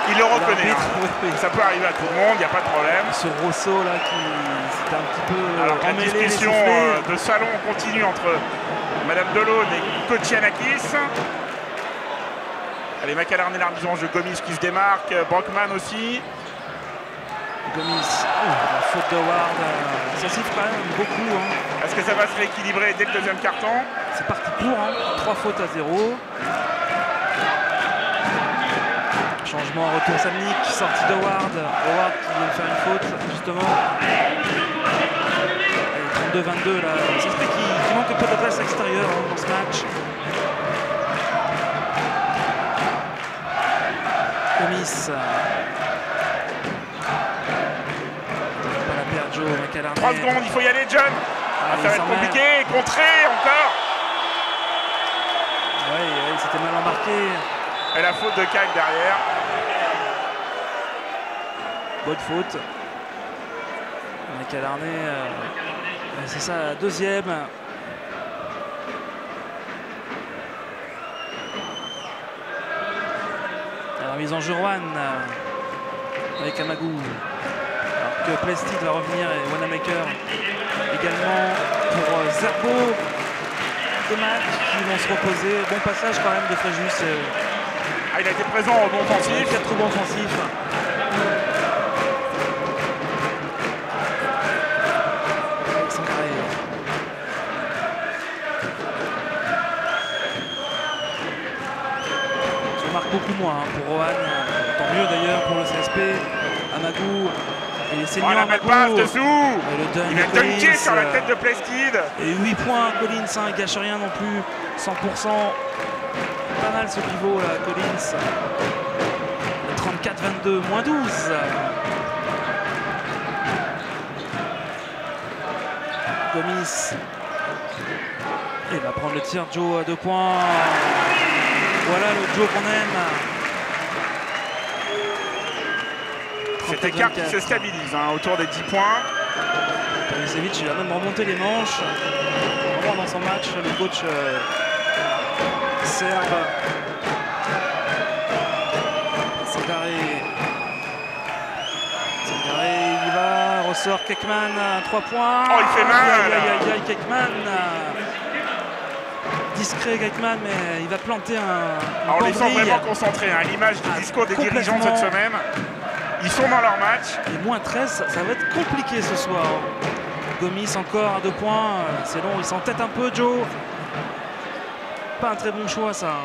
Speaker 1: Il le reconnaît. Hein. Ça peut arriver à tout le monde, il n'y a pas de problème.
Speaker 2: Ce Rosso là qui s'était un petit peu.
Speaker 1: Alors la discussion de salon continue entre Madame Delaune et Kochianakis. Allez, McAlarney, l'arbitre en jeu, Gomis qui se démarque, Brockman aussi.
Speaker 2: Gomis, la faute de Howard, ça siffle quand même beaucoup. Hein.
Speaker 1: Est-ce que ça va se rééquilibrer dès le deuxième carton?
Speaker 2: C'est parti pour, hein. 3 fautes à 0. Changement, retour Samnik, sortie de Howard. Howard qui vient de faire une faute, justement. 32-22, là. C'est ce qui manque un peu de place extérieure hein, dans ce match. Gomis. Pas la perte, Joe McAlarney.
Speaker 1: 3 secondes, il faut y aller, John. Ça va être compliqué, contré encore.
Speaker 2: Oui, c'était mal embarqué.
Speaker 1: Et la faute de Kyle derrière.
Speaker 2: Bonne faute. McAlarney, c'est ça, la deuxième. La mise en jeu Rohan avec Amagou. Alors que Plestit va revenir et Wanamaker également pour Zarbo. Deux matchs qui vont se reposer. Bon passage quand même de Fréjus.
Speaker 1: Il a été présent au bon offensif.
Speaker 2: 4 rebonds offensifs. Sangaré. Ça marque beaucoup moins hein, pour Rohan. Tant mieux d'ailleurs pour le CSP. Amagou. Et les seniors
Speaker 1: la
Speaker 2: Amagou.
Speaker 1: passe dessous.
Speaker 2: Il
Speaker 1: a dunké sur la tête de Plested.
Speaker 2: Et 8 points Collins, hein, il gâche rien non plus. 100%. Pas mal ce pivot là, Collins. 34-22, moins 12. Gomis. Il va prendre le tir, Joe à 2 points. Voilà le Joe qu'on aime.
Speaker 1: Cet écart qui se stabilise hein, autour des 10 points.
Speaker 2: Tanisevic, il a même remonté les manches. Vraiment dans son match, le coach serbe. Sangaré, il y va, ressort Kekman, 3 points.
Speaker 1: Oh, il fait mal.
Speaker 2: Aïe, Kekman. Discret Kekman, mais il va planter un.
Speaker 1: Alors, on les sent vraiment concentrés, hein, l'image du discours des dirigeants de cette semaine. Ils sont dans leur match.
Speaker 2: Et moins 13, ça va être compliqué ce soir. Gomis encore à 2 points. C'est long, il s'entête un peu, Joe. Pas un très bon choix, ça.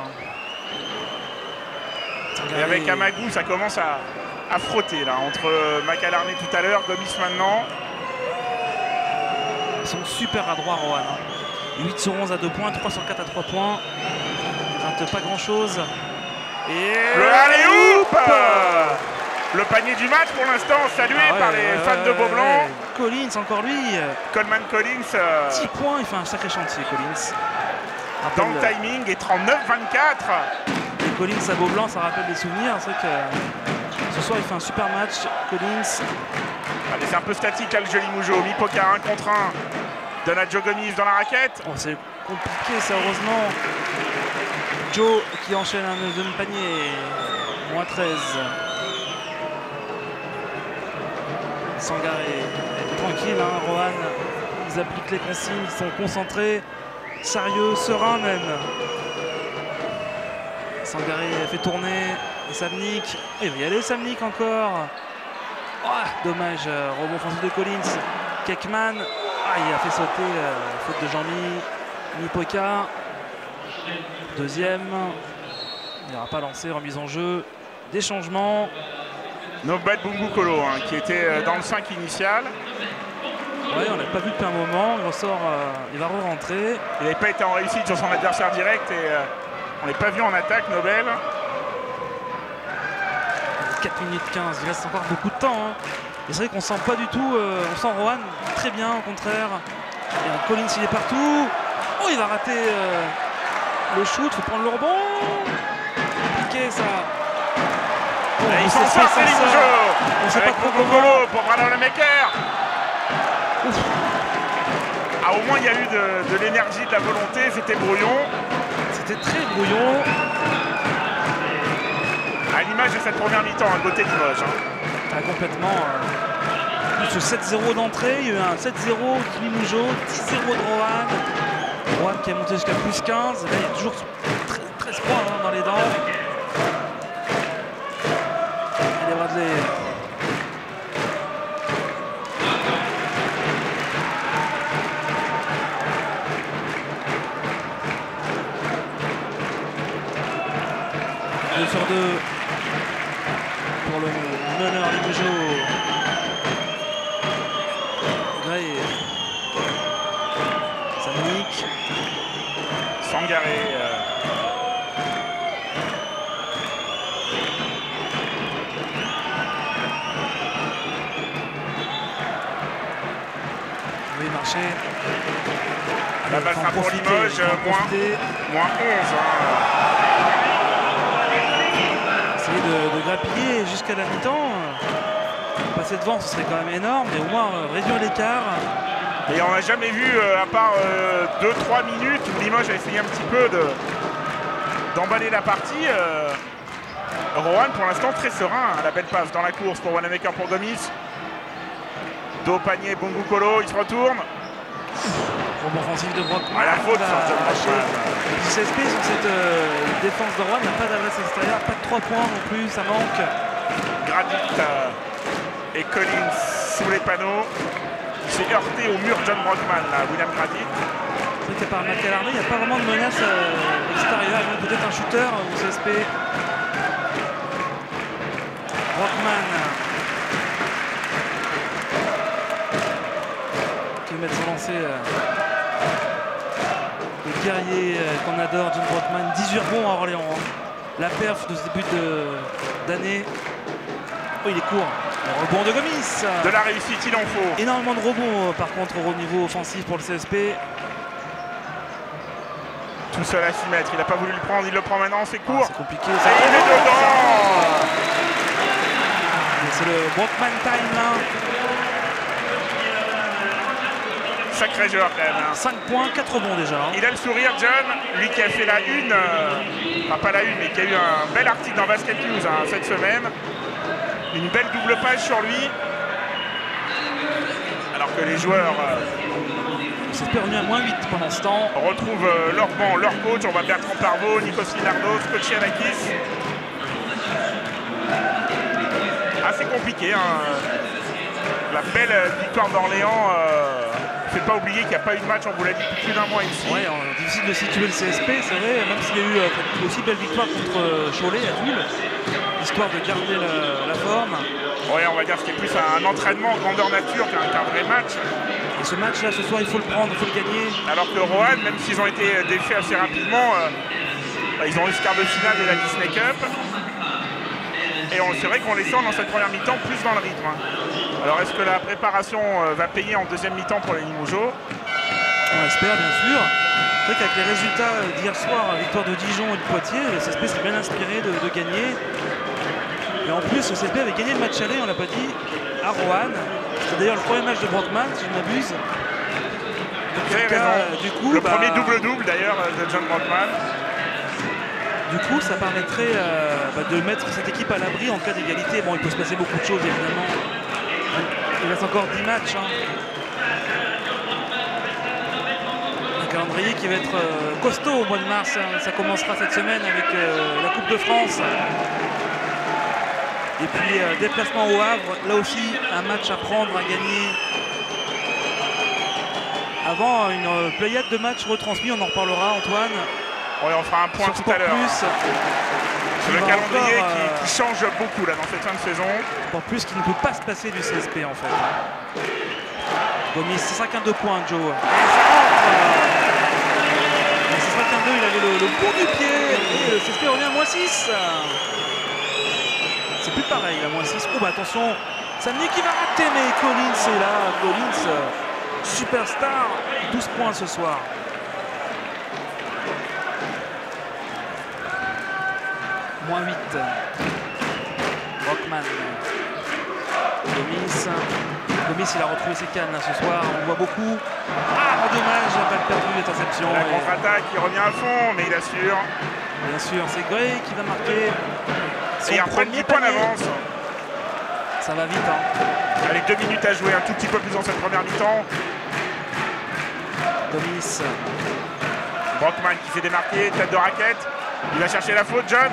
Speaker 1: Et avec Amagou, ça commence à frotter là, entre McAlarney tout à l'heure, Gomis maintenant.
Speaker 2: Ils sont super adroits, Rohan. 8 sur 11 à 2 points, 3 sur 4 à 3 points. Ils ratent pas grand-chose. Et
Speaker 1: le alley-oop, le panier du match pour l'instant, salué par les fans de Beaublanc.
Speaker 2: Collins, encore lui.
Speaker 1: Coleman Collins.
Speaker 2: 10 points, il fait un sacré chantier, Collins.
Speaker 1: Dans le timing et 39-24.
Speaker 2: Et Collins à Beaublanc, ça rappelle des souvenirs. C'est vrai que ce soir, il fait un super match, Collins.
Speaker 1: Allez, c'est un peu statique là, le joli Moujo. Mi-poker 1 contre 1. Donne à Joe Gomis dans la raquette.
Speaker 2: Oh, c'est compliqué, ça, heureusement. Joe qui enchaîne un deuxième panier. Moins 13. Sangaré. Tranquille, hein, Rohan. Ils appliquent les consignes, ils sont concentrés. Sérieux, serein même. Sangaré fait tourner. Et Samnik. Il va y aller, Samnik encore. Oh, dommage, rebond offensif de Collins. Kekman. Ah, il a fait sauter faute de Jean-Mi. Mipoka. Deuxième. Il n'aura pas lancé, remise en jeu. Des changements.
Speaker 1: Nobel Bungukolo hein, qui était dans le 5 initial.
Speaker 2: Ouais, on l'a pas vu depuis un moment, il ressort, il va re-rentrer.
Speaker 1: Il n'avait pas été en réussite sur son adversaire direct et on n'est pas vu en attaque, Nobel.
Speaker 2: 4 minutes 15, il reste encore beaucoup de temps. Hein. Et c'est vrai qu'on sent pas du tout, on sent Rohan très bien au contraire. Et Collins il est partout. Oh, il va rater le shoot, il faut prendre le rebond. Compliqué ça.
Speaker 1: Oh, il s'en sort, c'est
Speaker 2: on sait pas trop
Speaker 1: comment. Pour Brandon Wanamaker. Ah, au moins il y a eu de l'énergie, de la volonté, c'était brouillon.
Speaker 2: C'était très brouillon.
Speaker 1: À l'image de cette première mi-temps, à côté Limoges. Hein.
Speaker 2: Ah, complètement. Ce 7-0 d'entrée, il y a eu un 7-0 de Limoujo, 10-0 de Rohan. Rohan qui est monté jusqu'à plus 15. Là, il y a toujours 13 points hein, dans les dents. Allez, Bradley. Sur 2 pour le meneur Limoujo. Gray. Samnik.
Speaker 1: Sangaré.
Speaker 2: Oui, marché.
Speaker 1: La balle sera pour Limoges, moins 11. Hein.
Speaker 2: De grappiller jusqu'à la mi-temps. Passer devant, ce serait quand même énorme, mais au moins réduire l'écart.
Speaker 1: Et on n'a jamais vu, à part 2-3 minutes, où Limoges a essayé un petit peu d'emballer la partie. Rohan, pour l'instant, très serein. Hein, la belle passe dans la course pour Wanamaker pour Gomis. Dos panier, Bungukolo, il se retourne.
Speaker 2: Rebond offensif de Brockman.
Speaker 1: À la faute sur
Speaker 2: le CSP sur cette défense de Rohan n'a pas d'adresse extérieure, pas de 3 points non plus, ça manque.
Speaker 1: Gradit et Collins sous les panneaux. Il s'est heurté au mur John Brockman, là, William Gradit.
Speaker 2: C'est vrai que par McAlarney, il n'y a pas vraiment de menace extérieure, peut-être un shooter au CSP. Brockman qui va mettre son lancer. Le guerrier qu'on adore, John Brockman, 18 rebonds à Orléans. Hein. La perf de ce début d'année. Oh, il est court. Le rebond de Gomis.
Speaker 1: De la réussite, il en faut.
Speaker 2: Énormément de rebonds par contre au niveau offensif pour le CSP.
Speaker 1: Tout seul à 6 mètres, il n'a pas voulu le prendre, il le prend maintenant, c'est court.
Speaker 2: C'est compliqué.
Speaker 1: Ça il est dedans.
Speaker 2: C'est le Brockman time là.
Speaker 1: Sacré joueur quand même. Hein.
Speaker 2: 5 points, 4 rebonds déjà. Hein.
Speaker 1: Il a le sourire, John, lui qui a fait la une, enfin pas la une, mais qui a eu un bel article dans Basket News hein, cette semaine. Une belle double page sur lui. Alors que les joueurs
Speaker 2: C'est perdu à moins 8 pendant ce temps.
Speaker 1: retrouvent leur banc, leur coach. On va Bertrand Parvot, Nikos Linardos, coach Yanakis. Assez compliqué. Hein. La belle victoire d'Orléans. Faut pas oublier qu'il n'y a pas eu de match, on vous l'a dit, depuis plus d'un mois ici.
Speaker 2: Ouais, difficile de situer le CSP, c'est vrai, même s'il y a eu aussi belle victoire contre Cholet à Tulle, histoire de garder la forme.
Speaker 1: Ouais, on va dire que c'était plus un entraînement en grandeur nature qu'un vrai match.
Speaker 2: Et ce match-là, ce soir, il faut le prendre, il faut le gagner.
Speaker 1: Alors que Rohan, même s'ils ont été défaits assez rapidement, ils ont eu ce quart de finale de la Disney Cup. Et c'est vrai qu'on les sent dans cette première mi-temps plus dans le rythme. Alors est-ce que la préparation va payer en deuxième mi-temps pour les Limougeaux?
Speaker 2: On espère bien sûr. C'est vrai qu'avec les résultats d'hier soir, victoire de Dijon et de Poitiers, le CSP s'est bien inspiré de gagner. Et en plus, le CSP avait gagné le match aller, on l'a pas dit, à Rohan. C'est d'ailleurs le premier match de Brockman, si je ne m'abuse.
Speaker 1: Du coup, le premier double-double d'ailleurs de John Brockman.
Speaker 2: Du coup, ça permettrait de mettre cette équipe à l'abri en cas d'égalité. Bon, il peut se passer beaucoup de choses, évidemment. Il reste encore 10 matchs. Hein. Un calendrier qui va être costaud au mois de mars. Hein. Ça commencera cette semaine avec la Coupe de France. Et puis, déplacement au Havre. Là aussi, un match à prendre, à gagner. Avant une pléiade de matchs retransmis, on en reparlera, Antoine.
Speaker 1: Ouais, on fera un point tout à l'heure. Sur le calendrier qui change beaucoup là dans cette fin de saison.
Speaker 2: En plus qu'il ne peut pas se passer du CSP en fait. Gomis, c'est ça qu'un 2 points, Joe. Et c'est ça qu'un 2, il avait le bout du pied. Et le CSP revient à -6. C'est plus pareil, à -6. Oh bah attention, Samni qui va rater, mais Collins est là. Collins, superstar, 12 points ce soir. -8. Rockman. Gomis, il a retrouvé ses cannes là, ce soir, on voit beaucoup. Ah, dommage, pas de perdu, l'interception.
Speaker 1: La contre-attaque, il revient à fond, mais il assure.
Speaker 2: Bien sûr, c'est Gray qui va marquer son
Speaker 1: et un premier point d'avance.
Speaker 2: Ça va vite. Hein.
Speaker 1: Allez, 2 minutes à jouer, un tout petit peu plus dans cette première mi-temps.
Speaker 2: Gomis.
Speaker 1: Brockman qui s'est démarqué, tête de raquette. Il va chercher la faute, John.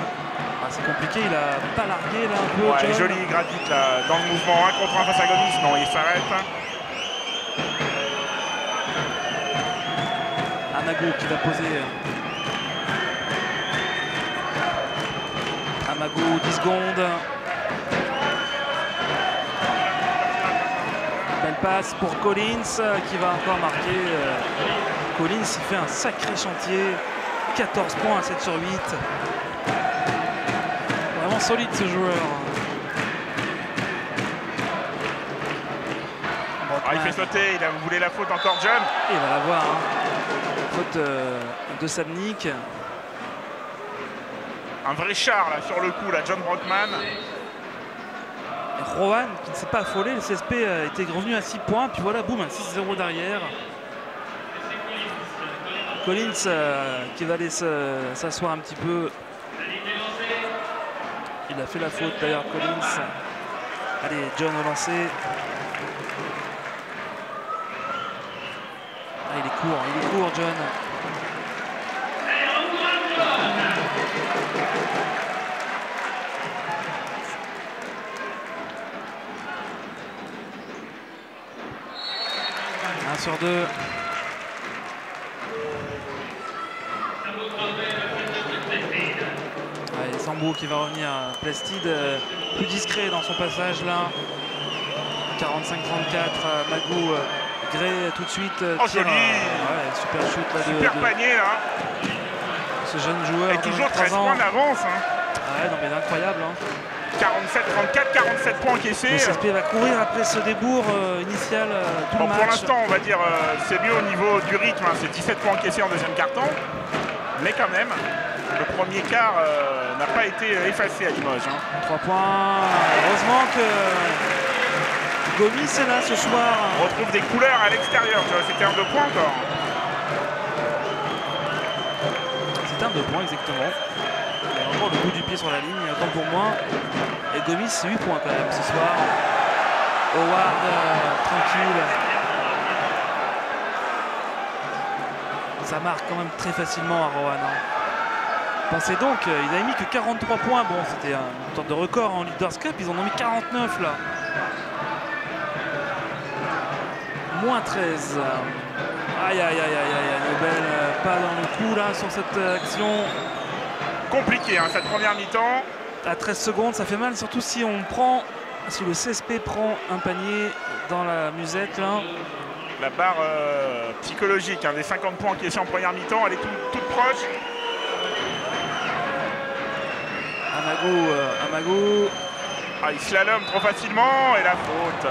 Speaker 2: Ah, c'est compliqué, il a pas largué là un peu.
Speaker 1: Ouais, joli Gradit là, dans le mouvement 1 contre 1 face à Gomis. Non, il s'arrête.
Speaker 2: Amago qui va poser. Amago, 10 secondes. Belle passe pour Collins qui va encore marquer. Collins, il fait un sacré chantier. 14 points à 7 sur 8. Vraiment solide ce joueur.
Speaker 1: Ah, il fait sauter, il a voulu la faute encore, John.
Speaker 2: Et il va la voir. Hein. Faute de Samnik.
Speaker 1: Un vrai char là sur le coup, là, John Brockman.
Speaker 2: Et Rohan qui ne s'est pas affolé, le CSP a été revenu à 6 points, puis voilà, boum, un 6-0 derrière. Collins qui va aller s'asseoir un petit peu. Il a fait la faute d'ailleurs, Collins. Allez, John au lancer. Ah, il est court, John. Sur 2. Allez, Sambo qui va revenir. Plastide plus discret dans son passage là. 45-34. Magou, Gray tout de suite.
Speaker 1: Oh, joli.
Speaker 2: Ouais, super shoot là.
Speaker 1: Super panier là.
Speaker 2: Ce jeune joueur.
Speaker 1: Et toujours 13 points d'avance. Hein.
Speaker 2: Ouais, non mais incroyable. Hein.
Speaker 1: 47-34, 47 points encaissés.
Speaker 2: Le CSP va courir après ce débours initial tout le match.
Speaker 1: Pour l'instant, on va dire c'est mieux au niveau du rythme. Hein. C'est 17 points encaissés en deuxième carton. Mais quand même, le premier quart n'a pas été effacé à Limoges. Hein.
Speaker 2: 3 points. Heureusement que Gomis est là ce soir.
Speaker 1: On retrouve des couleurs à l'extérieur. C'était un 2 points encore.
Speaker 2: C'est un 2 points exactement. Encore le bout du pied sur la ligne, autant pour moi. Et Gomis, 8 points quand même ce soir. Howard, tranquille. Ça marque quand même très facilement à Rohan. Hein. Pensez donc, ils avaient mis que 43 points. Bon, c'était une sorte de record en Leaders Cup. Ils en ont mis 49 là. Moins 13. Aïe, aïe, aïe, aïe, aïe. Nobel, pas dans le coup là sur cette action.
Speaker 1: Compliqué hein, cette première mi-temps.
Speaker 2: À 13 secondes, ça fait mal, surtout si si le CSP prend un panier dans la musette là.
Speaker 1: La barre psychologique hein, des 50 points encaissés en première mi-temps, elle est toute proche.
Speaker 2: Amago.
Speaker 1: Ah, il slalome trop facilement et la faute.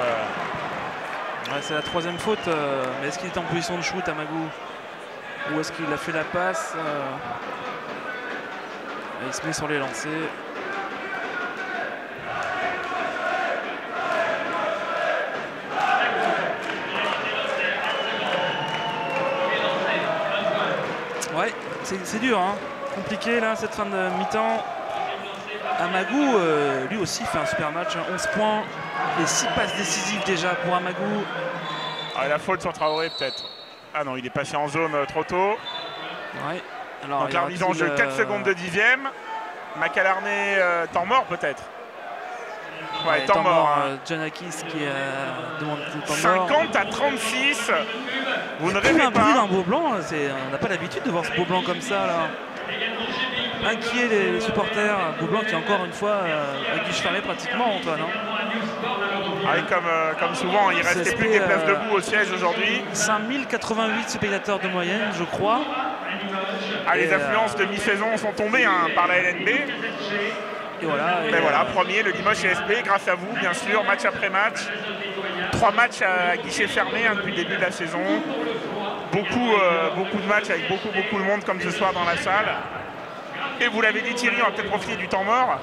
Speaker 2: Ouais, c'est la 3e faute, mais est-ce qu'il est en position de shoot, Amago? Ou est-ce qu'il a fait la passe Il se met sur les lancers. Ouais, c'est dur, hein. Compliqué là, cette fin de mi-temps. Amagou, lui aussi fait un super match, hein. 11 points et 6 passes décisives déjà pour Amagou.
Speaker 1: Ah, la faute sur Traoré peut-être. Ah non, il est passé en zone trop tôt.
Speaker 2: Ouais. Alors,
Speaker 1: donc la remise en jeu, 4 secondes de 10e. Macalarné, temps mort peut-être. Ouais, temps mort.
Speaker 2: John Akis qui demande le temps mort.
Speaker 1: 50 à 36. Vous ne rêvez
Speaker 2: un
Speaker 1: pas.
Speaker 2: bruit d'un beau blanc, on n'a pas l'habitude de voir ce beau blanc comme ça là. inquiet les supporters Boublanc qui encore une fois a guiche fermé pratiquement, Antoine.
Speaker 1: Ah, comme souvent, il ne restait plus des places debout au siège aujourd'hui.
Speaker 2: 5088 spectateurs de moyenne, je crois.
Speaker 1: Ah, les affluences de mi-saison sont tombées par la LNB.
Speaker 2: Et voilà,
Speaker 1: mais voilà, premier, le Limoges CSP, grâce à vous, bien sûr, match après match. 3 matchs à guichet fermé depuis le début de la saison. Beaucoup de matchs avec beaucoup de monde comme ce soir dans la salle. Et vous l'avez dit Thierry, on va peut-être profiter du temps mort.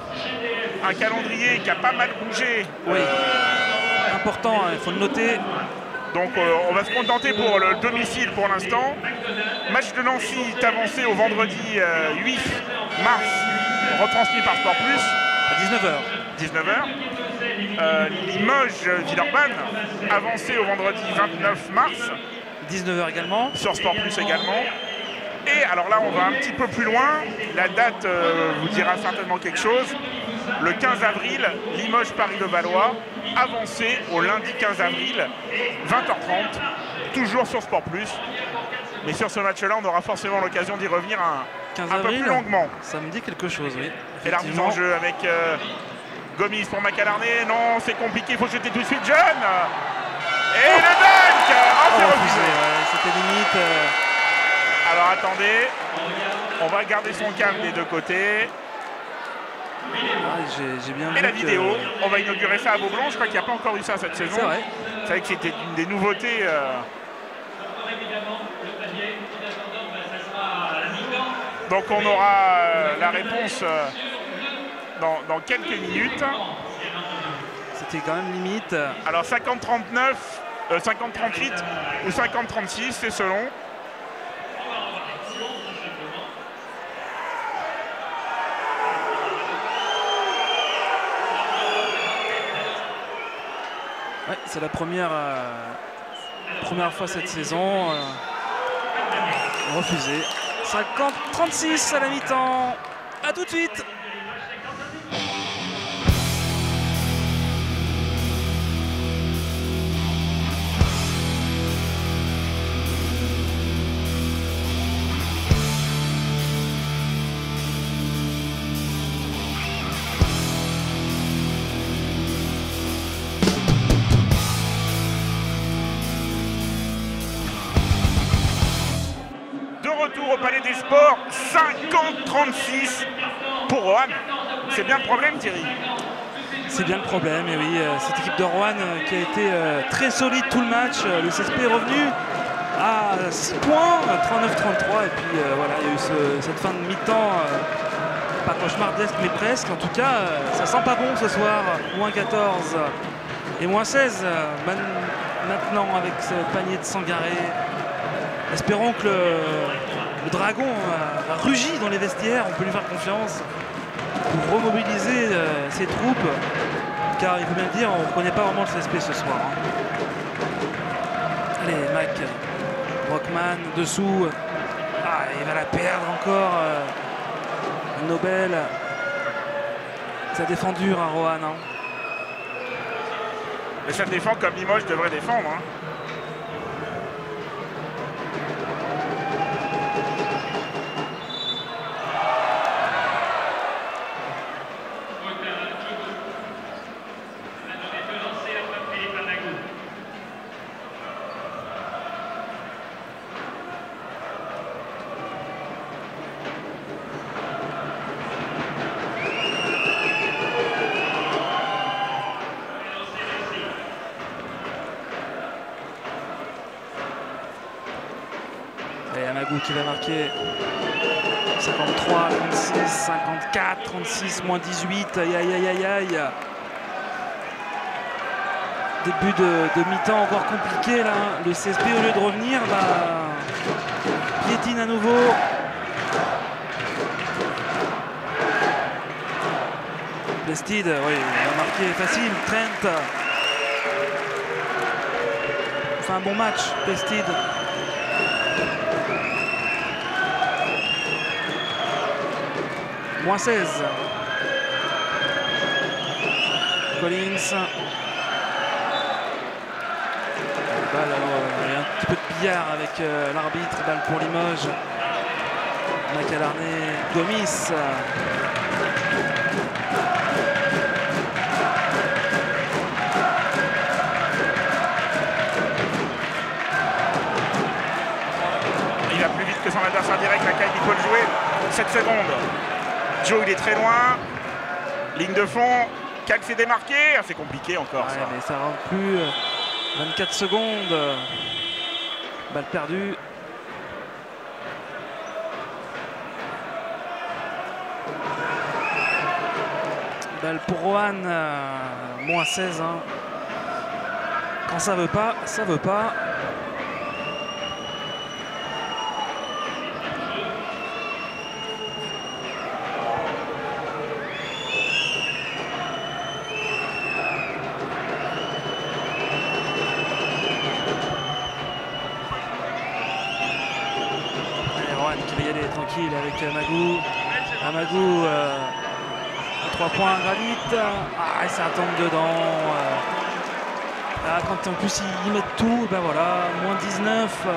Speaker 1: Un calendrier qui a pas mal bougé.
Speaker 2: Oui, important, il faut le noter.
Speaker 1: Donc on va se contenter pour le domicile pour l'instant. Match de Nancy est avancé au vendredi 8 mars, retransmis par Sport Plus.
Speaker 2: À 19h.
Speaker 1: Limoges-Villeurbanne, avancé au vendredi 29 mars.
Speaker 2: 19h également.
Speaker 1: Sur Sport Plus également. Et alors là, on va un petit peu plus loin. La date vous dira certainement quelque chose. Le 15 avril, Limoges-Paris-Levallois, avancé au lundi 15 avril, 20h30, toujours sur Sport Plus. Mais sur ce match-là, on aura forcément l'occasion d'y revenir un peu plus longuement.
Speaker 2: Ça me dit quelque chose, oui.
Speaker 1: Et l'arbitre en jeu avec Gomis pour Macalarné. Non, c'est compliqué, il faut jeter tout de suite. Jeune. Et le dunk. Oh, c'est refusé.
Speaker 2: C'était limite.
Speaker 1: Alors attendez, on va garder son calme des deux côtés.
Speaker 2: J'ai bien vu
Speaker 1: et la vidéo, on va inaugurer ça à Beaublanc. Je crois qu'il n'y a pas encore eu ça cette saison.
Speaker 2: C'est vrai.
Speaker 1: C'est vrai que c'était une des nouveautés. Donc on aura la réponse dans quelques minutes.
Speaker 2: C'était quand même limite.
Speaker 1: Alors 50-39, 50-38 ou 50-36, c'est selon.
Speaker 2: Ouais, c'est la première fois cette saison. Refusé. 50-36 à la mi-temps. A tout de suite.
Speaker 1: Retour au Palais des Sports, 50-36 pour Roanne. C'est bien le problème, Thierry.
Speaker 2: C'est bien le problème, et oui, cette équipe de Roanne qui a été très solide tout le match. Le CSP est revenu à 6 points, 39-33, et puis voilà, il y a eu cette fin de mi-temps, pas cauchemardesque, mais presque. En tout cas, ça sent pas bon ce soir, moins 14 et moins 16 maintenant avec ce panier de Sangaré. Espérons que le Dragon a rugi dans les vestiaires, on peut lui faire confiance pour remobiliser ses troupes, car il faut bien le dire, on ne reconnaît pas vraiment le CSP ce soir. Allez, Mac, Brockman dessous, il va la perdre encore, Nobel, ça défend dur à Roanne.
Speaker 1: Mais ça défend comme Limoges devrait défendre.
Speaker 2: Amagou qui va marquer 53, 36, 54, 36, moins 18, aïe aïe aïe aïe aïe. Début de mi-temps encore compliqué là. Le CSP au lieu de revenir, piétine à nouveau. Plestid, oui, il a marqué facile. Trent. Fait un bon match, Plestid. Moins 16. Collins. Balle, il y a un petit peu de billard avec l'arbitre. Balle pour Limoges. Macalarné, Gomis.
Speaker 1: Il va plus vite que son adversaire direct, laquelle il peut le jouer. 7 secondes. Joe, il est très loin. Ligne de fond. Kak s'est démarqué. Ah, c'est compliqué encore, ça.
Speaker 2: Mais ça rentre plus. 24 secondes. Balle perdue. Balle pour Rohan. Moins 16. Hein. Quand ça veut pas, ça veut pas. Qui va y aller tranquille avec Amagou. Amagou à 3 points, Granit. Ah, ça tombe dedans. Quand en plus ils mettent tout, ben voilà, moins 19.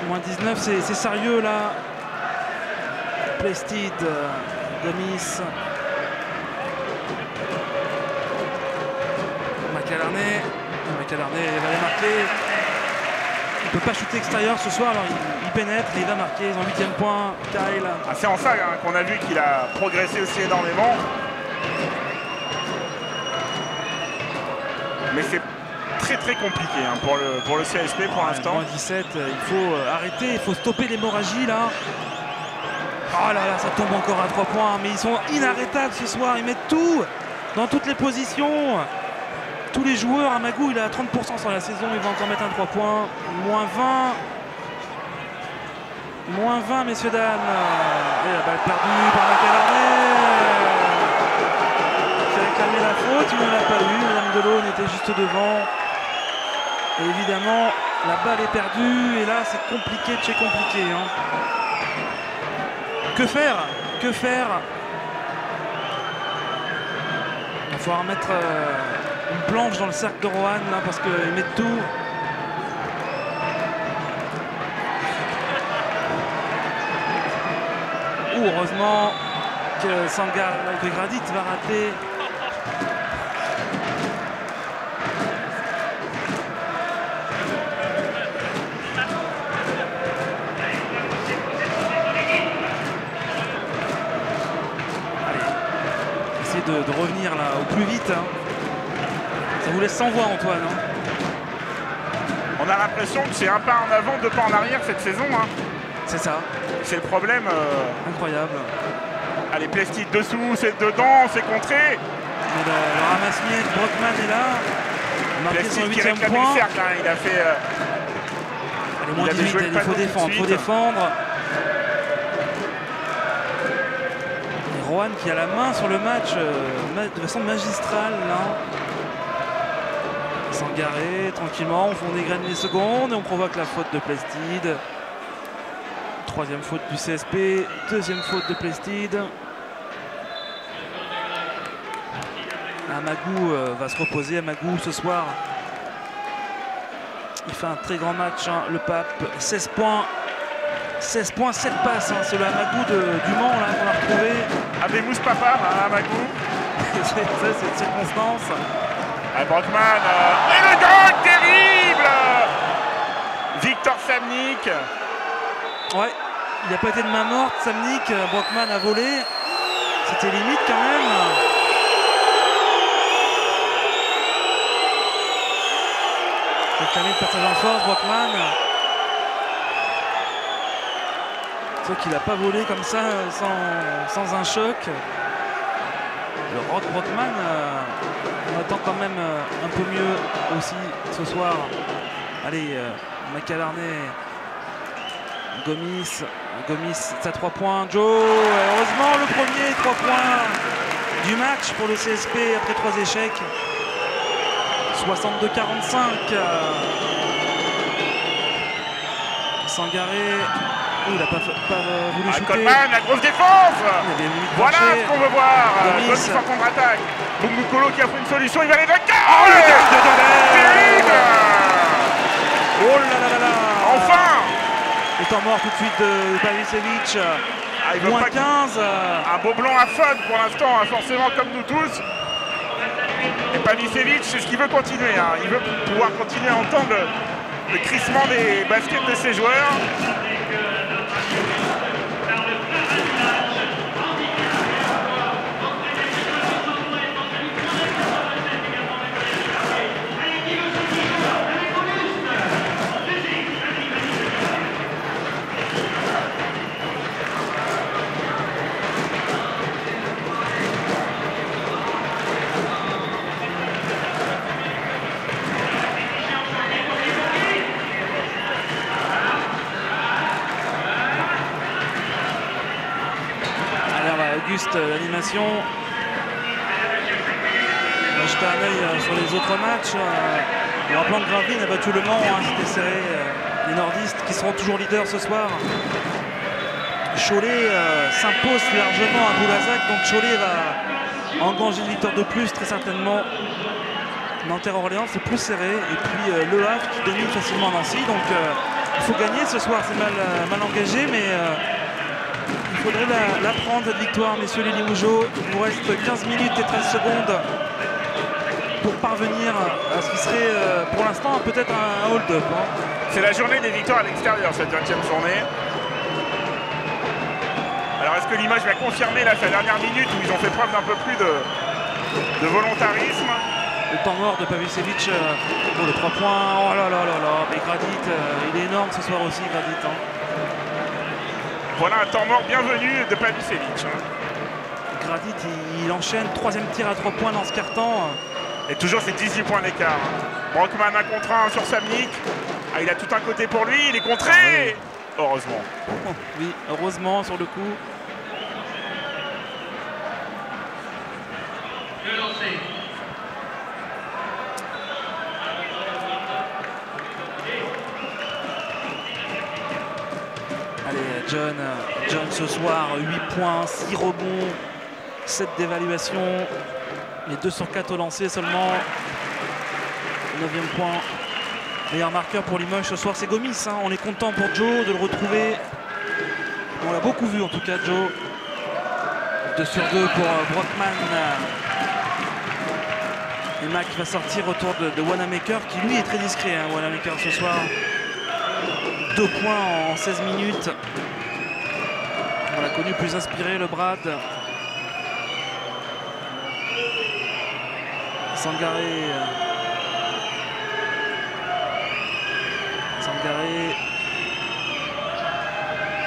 Speaker 2: Moins 19, c'est sérieux là. Plested, Gomis. Macalarné. Macalarné va les marquer. Il ne peut pas shooter extérieur ce soir, alors il pénètre et il va marquer. Ils ont 8e point, Kyle.
Speaker 1: Ah, c'est en ça hein, qu'on a vu qu'il a progressé aussi énormément. Mais c'est très compliqué hein, pour le CSP pour l'instant.
Speaker 2: Moins 17, il faut arrêter, il faut stopper l'hémorragie là. Oh là là, ça tombe encore à 3 points, mais ils sont inarrêtables ce soir, ils mettent tout dans toutes les positions. Tous les joueurs, Amagou il est à 30% sur la saison, il va encore mettre un 3 points. Moins 20. Moins 20 messieurs dames. Et la balle perdue par Macalarné. Qui a réclamé la faute, il ne l'a pas eu. Madame Delaune était juste devant. Et évidemment, la balle est perdue. Et là c'est compliqué de chez compliqué. Hein. Que faire? Que faire? Il va falloir mettre une planche dans le cercle de Rohan là parce qu'ils mettent tout. Heureusement que Gradit va rater. Allez, essayez de revenir là au plus vite. Hein. Ça vous laisse sans voix, Antoine. Hein.
Speaker 1: On a l'impression que c'est un pas en avant, 2 pas en arrière cette saison. Hein.
Speaker 2: C'est ça.
Speaker 1: C'est le problème.
Speaker 2: Incroyable.
Speaker 1: Allez, Plested dessous, c'est dedans, c'est contré.
Speaker 2: Mais le ramasse-miettes, Brockman est là. Marqué son 8e point.
Speaker 1: Cercle, hein. Il a fait.
Speaker 2: Allez, moins 18, il faut défendre. Il faut défendre. Et Rohan qui a la main sur le match de façon magistrale. Là. Sangaré, tranquillement, on dégraine les secondes et on provoque la faute de Plested. 3e faute du CSP, 2e faute de Plested. Amagou va se reposer. Amagou ce soir, il fait un très grand match, hein, le Pape. 16 points, 7 passes. Hein, c'est le Amagou du Mans qu'on a retrouvé.
Speaker 1: Abemous Papa, hein, Amagou.
Speaker 2: Ça, c'est une circonstance.
Speaker 1: Brockman, et le dunk terrible. Victor Samnik.
Speaker 2: Ouais, il n'a pas été de main morte, Samnik. Brockman a volé. C'était limite quand même. Réclamé le passage en force, Brockman. C'est vrai qu'il n'a pas volé comme ça sans un choc. Le Rod Brockman, on attend quand même un peu mieux aussi ce soir. Allez, Macalarné. Gomis, c'est à 3 points. Joe, heureusement le premier 3 points du match pour le CSP après 3 échecs. 62-45. Sangaré, il n'a pas voulu shooter.
Speaker 1: Coleman, la grosse défense. Voilà ce qu'on veut voir. Gomis en contre-attaque. Bumukolo qui a fait une solution, il va aller vainquer.
Speaker 2: Oh, le gars de
Speaker 1: terrible.
Speaker 2: Oh là là là là.
Speaker 1: Enfin.
Speaker 2: Le temps mort tout de suite de Pavicevic. Moins 15.
Speaker 1: Un beau blanc à fun pour l'instant, hein, forcément comme nous tous. Et Pavicevic, c'est ce qu'il veut continuer. Hein. Il veut pouvoir continuer à entendre le crissement des baskets de ses joueurs.
Speaker 2: L'animation. On va jeter un œil sur les autres matchs. En plan de Gravelines a battu Le Mans, hein, c'était serré. Les nordistes qui seront toujours leaders ce soir. Cholet s'impose largement à Boulazac, donc Cholet va engranger une victoire de plus très certainement. Nanterre-Orléans c'est plus serré, et puis Le Havre qui domine facilement Nancy, donc il faut gagner ce soir, c'est mal engagé, mais il faudrait la prendre cette victoire, messieurs les Limougeaux. Il nous reste 15 minutes et 13 secondes pour parvenir à ce qui serait pour l'instant peut-être un hold-up. Hein.
Speaker 1: C'est la journée des victoires à l'extérieur, cette 20e journée. Alors est-ce que l'image va confirmer là sa dernière minute où ils ont fait preuve d'un peu plus de volontarisme?
Speaker 2: Le temps mort de Pavicevic pour le 3 points. Oh là là là là, mais Gradit, il est énorme ce soir aussi, Gradit. Hein.
Speaker 1: Voilà un temps mort bienvenu de Pavicevic.
Speaker 2: Gradit, il enchaîne, 3e tir à 3 points dans ce quart-temps.
Speaker 1: Et toujours ses 18 points d'écart. Brockman 1 contre 1 sur Samnik. Ah, il a tout un côté pour lui, il est contré. Ah, oui. Heureusement.
Speaker 2: Oui, heureusement sur le coup. Allez, John ce soir, 8 points, 6 rebonds, 7 d'évaluation, les 2 sur 4 au lancer seulement. 9e point. Meilleur marqueur pour Limoges ce soir, c'est Gomis. Hein. On est content pour Joe de le retrouver. On l'a beaucoup vu en tout cas, Joe. 2 sur 2 pour Brockman. Et Mac va sortir autour de Wanamaker qui lui est très discret, hein, Wanamaker ce soir. 2 points en 16 minutes. On l'a connu plus inspiré, le Brad. Sangaré.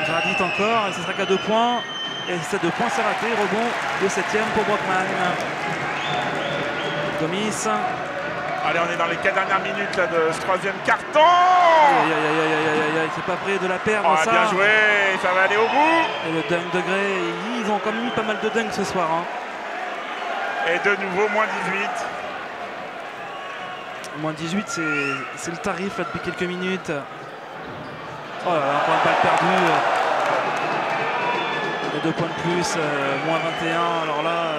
Speaker 2: Gradit encore, et ce sera qu'à 2 points. Et ces 2 points, c'est raté. Rebond, le 7e pour Brockman. Gomis.
Speaker 1: Allez, on est dans les 4 dernières minutes là, de ce 3e carton.
Speaker 2: Aïe, c'est pas prêt de la perdre, ça.
Speaker 1: Bien joué, ça va aller au bout.
Speaker 2: Et le dunk de Gray, ils ont quand même eu pas mal de dunks ce soir. Hein.
Speaker 1: Et de nouveau, moins 18.
Speaker 2: Moins 18, c'est le tarif là, depuis quelques minutes. Oh là là, encore une balle perdue. Et 2 points de plus, moins 21. Alors là,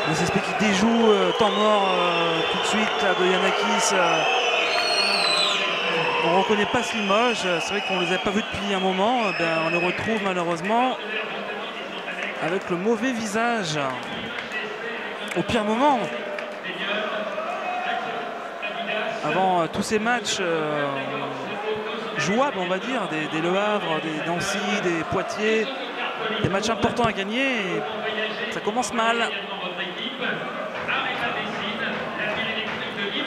Speaker 2: le CSP qui déjoue, temps mort tout de suite là, de Yanakis. On ne reconnaît pas ce Limoges. C'est vrai qu'on ne les a pas vus depuis un moment. On les retrouve malheureusement avec le mauvais visage. Au pire moment. Avant tous ces matchs jouables, on va dire, des Le Havre, des Nancy, des Poitiers, des matchs importants à gagner, et ça commence mal.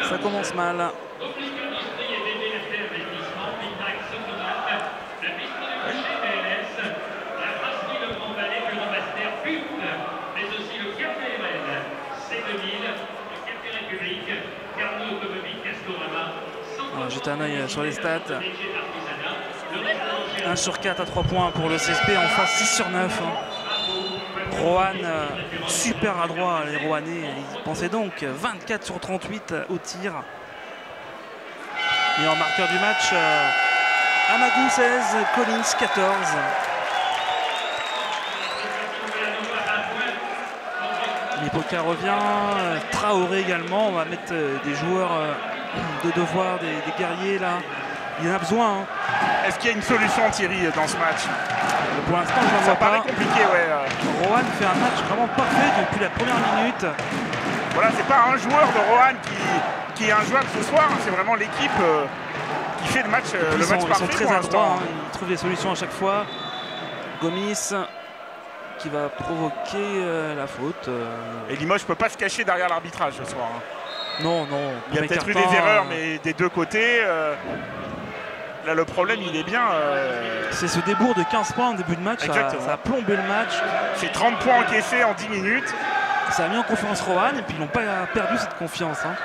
Speaker 2: Ça commence mal. On va jeter un œil sur les stats. 1 sur 4 à 3 points pour le CSP, en face 6 sur 9. Rohan, super adroit, les Rohanais, ils pensaient donc 24 sur 38 au tir. Et en marqueur du match, Amadou 16, Collins 14. Mipoka revient, Traoré également. On va mettre des joueurs de devoir, des guerriers là. Il en a besoin. Hein.
Speaker 1: Est-ce qu'il y a une solution, Thierry, dans ce match?
Speaker 2: Pour l'instant, je ne vois pas.
Speaker 1: Ça paraît compliqué, ouais.
Speaker 2: Roanne fait un match vraiment parfait depuis la première minute.
Speaker 1: Voilà, c'est pas un joueur de Roanne qui est injouable ce soir, hein, c'est vraiment l'équipe qui fait le match, parfait.
Speaker 2: Ils sont très adroits, hein, ils trouvent des solutions à chaque fois. Gomis qui va provoquer la faute.
Speaker 1: Et Limoges ne peut pas se cacher derrière l'arbitrage ce soir. Hein.
Speaker 2: Non.
Speaker 1: Il y a peut-être eu des erreurs, mais des deux côtés. Là, le problème, il est bien.
Speaker 2: C'est ce débours de 15 points en début de match. Ça a plombé le match.
Speaker 1: C'est 30 points encaissés en 10 minutes.
Speaker 2: Ça a mis en confiance Roanne et puis ils n'ont pas perdu cette confiance. Hein.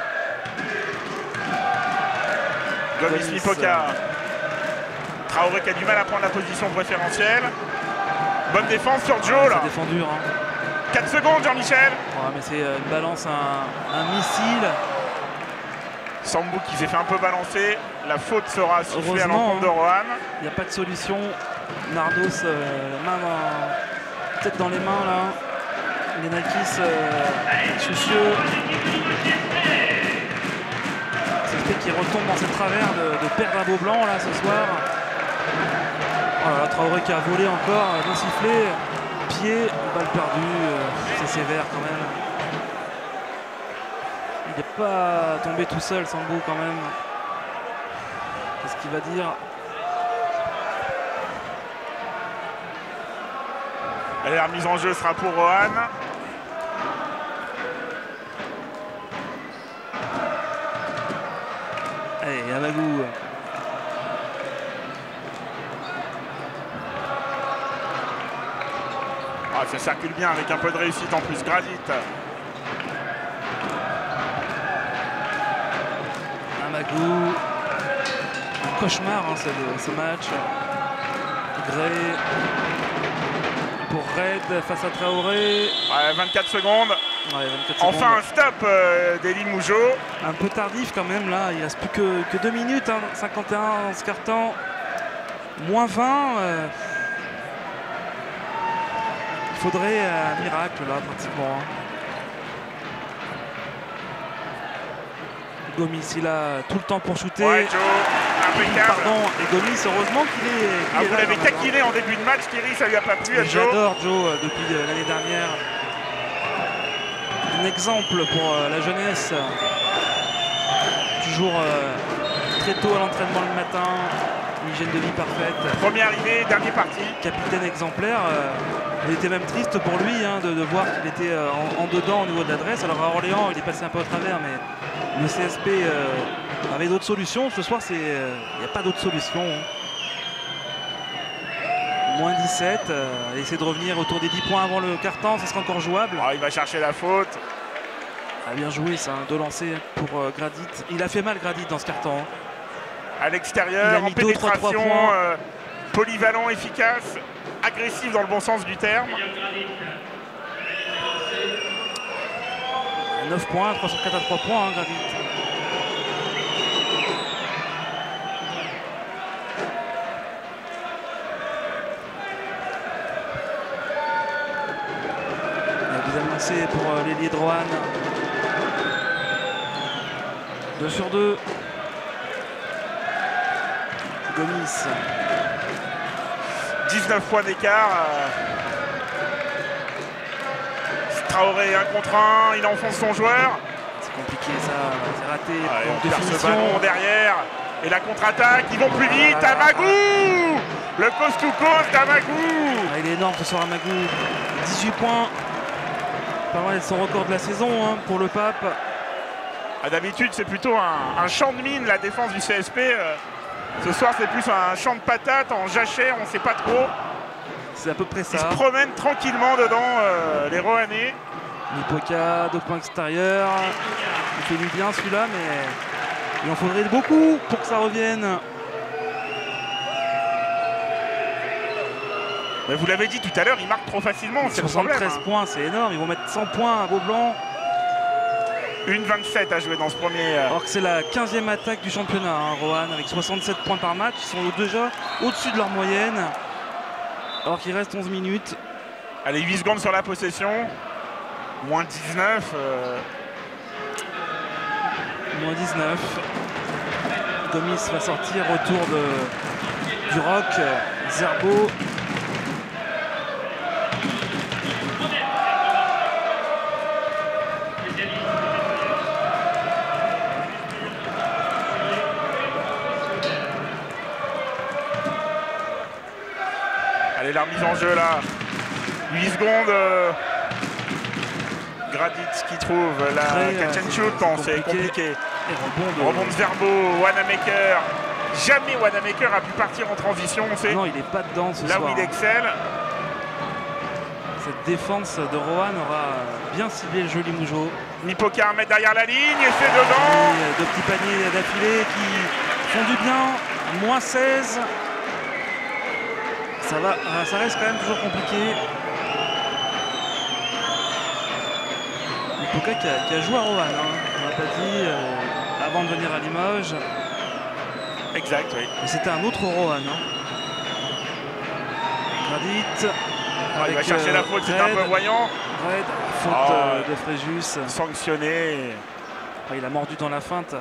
Speaker 1: Gomis Lipoka. Traoré qui a du mal à prendre la position préférentielle. Bonne défense sur Joe.
Speaker 2: C'est défendu. Hein.
Speaker 1: 4 secondes, Jean-Michel.
Speaker 2: Ouais, mais c'est une balance, un missile.
Speaker 1: Sambou qui s'est fait un peu balancer. La faute sera sifflée à l'encontre de Roanne.
Speaker 2: Il n'y a pas de solution. Nardos, tête dans les mains là. Lenakis soucieux. C'est le fait qu'il retombe dans ce travers de perdre un beau blanc là ce soir. Voilà, Traoré qui a volé encore, non sifflé. Pied, balle perdue. C'est sévère quand même. Il n'est pas tombé tout seul, Sambou quand même. Qu'est-ce qu'il va dire?
Speaker 1: Allez, la remise en jeu sera pour Roanne.
Speaker 2: Allez, Amagou.
Speaker 1: Ah, ça circule bien avec un peu de réussite en plus. Gradit.
Speaker 2: Amagou. Un cauchemar hein, ce match. Gray. Pour Red face à Traoré.
Speaker 1: Ouais, 24 secondes.
Speaker 2: Ouais, 24 secondes.
Speaker 1: Enfin un stop d'Eli Mougeot.
Speaker 2: Un peu tardif quand même là, il ne reste plus que 2 minutes, hein, 51 en ce quart-temps. Moins 20. Il faudrait un miracle là pratiquement. Hein. Gomis il a tout le temps pour shooter.
Speaker 1: Ouais, Joe, impeccable.
Speaker 2: Pardon, et Gomis heureusement qu'il est.
Speaker 1: Vous l'avez taquiné en début de match, Thierry, ça lui a pas plu à Joe.
Speaker 2: J'adore Joe depuis l'année dernière. Un exemple pour la jeunesse. Toujours très tôt à l'entraînement le matin. Une hygiène de vie parfaite.
Speaker 1: Première arrivée, dernier parti.
Speaker 2: Capitaine exemplaire. Il était même triste pour lui hein, de voir qu'il était en dedans au niveau de l'adresse. Alors à Orléans, il est passé un peu au travers, mais le CSP avait d'autres solutions. Ce soir, il n'y a pas d'autre solution. Hein. Moins 17. Essayer de revenir autour des 10 points avant le quart-temps, ça sera encore jouable.
Speaker 1: Oh, il va chercher la faute.
Speaker 2: Ah, bien joué ça, hein, de lancer pour Gradit. Il a fait mal Gradit dans ce quart-temps. Hein.
Speaker 1: À l'extérieur, en pénétration, polyvalent, efficace, agressif dans le bon sens du terme.
Speaker 2: 9 points, 3 sur 4 à 3 points, hein, Gradit. La deuxième lancée pour l'ailier de Roanne. 2 sur 2. Gomis.
Speaker 1: 19 points d'écart. Traoré 1 contre 1, il enfonce son joueur.
Speaker 2: C'est compliqué ça, c'est raté.
Speaker 1: On perd ce ballon derrière. Et la contre-attaque, ils vont plus vite. Amagou, le coast to coast d'Amagou.
Speaker 2: Il est énorme ce soir Amagou. 18 points. Pas loin d'être son record de la saison hein, pour le Pape.
Speaker 1: D'habitude, c'est plutôt un champ de mine, la défense du CSP. Ce soir, c'est plus un champ de patates en jachère, on ne sait pas trop.
Speaker 2: C'est à peu près ça.
Speaker 1: Ils se promènent tranquillement dedans, les Roannais.
Speaker 2: Lipoka, 2 points extérieurs. Il fait du bien celui-là, mais il en faudrait beaucoup pour que ça revienne.
Speaker 1: Mais vous l'avez dit tout à l'heure, ils marquent trop facilement, c'est le problème.
Speaker 2: 73 points, c'est énorme. Ils vont mettre 100 points à Beaublanc.
Speaker 1: 1,27 à jouer dans ce premier.
Speaker 2: Alors que c'est la 15e attaque du championnat, hein, Roanne, avec 67 points par match. Ils sont déjà au-dessus de leur moyenne. Alors qu'il reste 11 minutes.
Speaker 1: Allez, 8 secondes sur la possession. Moins 19.
Speaker 2: Moins 19. Gomis va sortir autour du rock. Zerbo.
Speaker 1: Allez, la remise en jeu là. 8 secondes. Graditz qui trouve la catch and shoot. C'est compliqué.
Speaker 2: Et
Speaker 1: rebond de Zerbo, Wanamaker. Jamais Wanamaker a pu partir en transition, on sait.
Speaker 2: Non, il n'est pas dedans ce
Speaker 1: là
Speaker 2: soir.
Speaker 1: Là où il excelle.
Speaker 2: Cette défense de Rohan aura bien ciblé le joli Mougeot.
Speaker 1: Mipoka 1 mètre derrière la ligne et c'est dedans.
Speaker 2: Et deux petits paniers d'affilée qui font du bien. Moins 16. Ça reste quand même toujours compliqué. Mipoka qui a joué à Rohan, hein. On l'a pas dit avant de venir à Limoges.
Speaker 1: Exact, oui.
Speaker 2: Et c'était un autre Rohan. Hein. Gradit.
Speaker 1: Il va chercher la faute, c'est un peu voyant.
Speaker 2: Red, faute de Fréjus.
Speaker 1: Sanctionné.
Speaker 2: Il a mordu dans la feinte.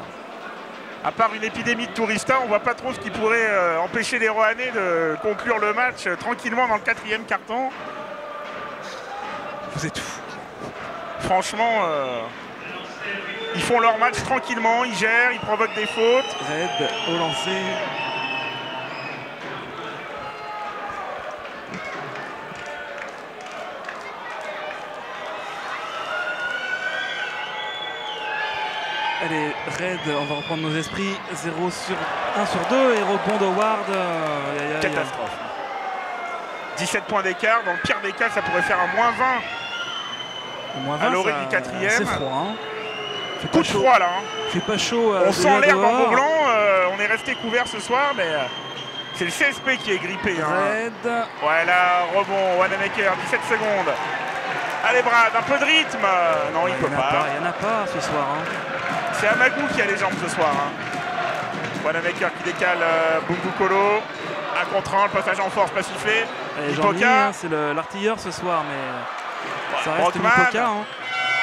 Speaker 1: À part une épidémie de touristas, on ne voit pas trop ce qui pourrait empêcher les Rohanais de conclure le match tranquillement dans le 4e quart-temps.
Speaker 2: Vous êtes fous.
Speaker 1: Franchement, ils font leur match tranquillement, ils gèrent, ils provoquent des fautes.
Speaker 2: Red au lancer. Allez, Red, on va reprendre nos esprits. 1 sur 2 et rebond de Ward.
Speaker 1: Catastrophe. 17 points d'écart. Dans le pire des cas, ça pourrait faire un moins 20.
Speaker 2: Moins 20
Speaker 1: à l'orée du 4e.
Speaker 2: C'est froid. Hein.
Speaker 1: Coup de froid là. Hein.
Speaker 2: Il fait pas chaud.
Speaker 1: On sent l'air dans Beaublanc. On est resté couvert ce soir, mais c'est le CSP qui est grippé.
Speaker 2: Red.
Speaker 1: Hein. Voilà, rebond. Wanamaker, 17 secondes. Allez Brad, un peu de rythme. Non, il peut pas.
Speaker 2: Il n'y en a pas ce soir. Hein.
Speaker 1: C'est Amagou qui a les jambes ce soir. Hein. Wanamaker qui décale Bungu Kolo. 1 contre 1, le passage en force pas sifflé.
Speaker 2: Jean-Louis, hein, c'est l'artilleur ce soir, mais ça reste Mipoka. Hein.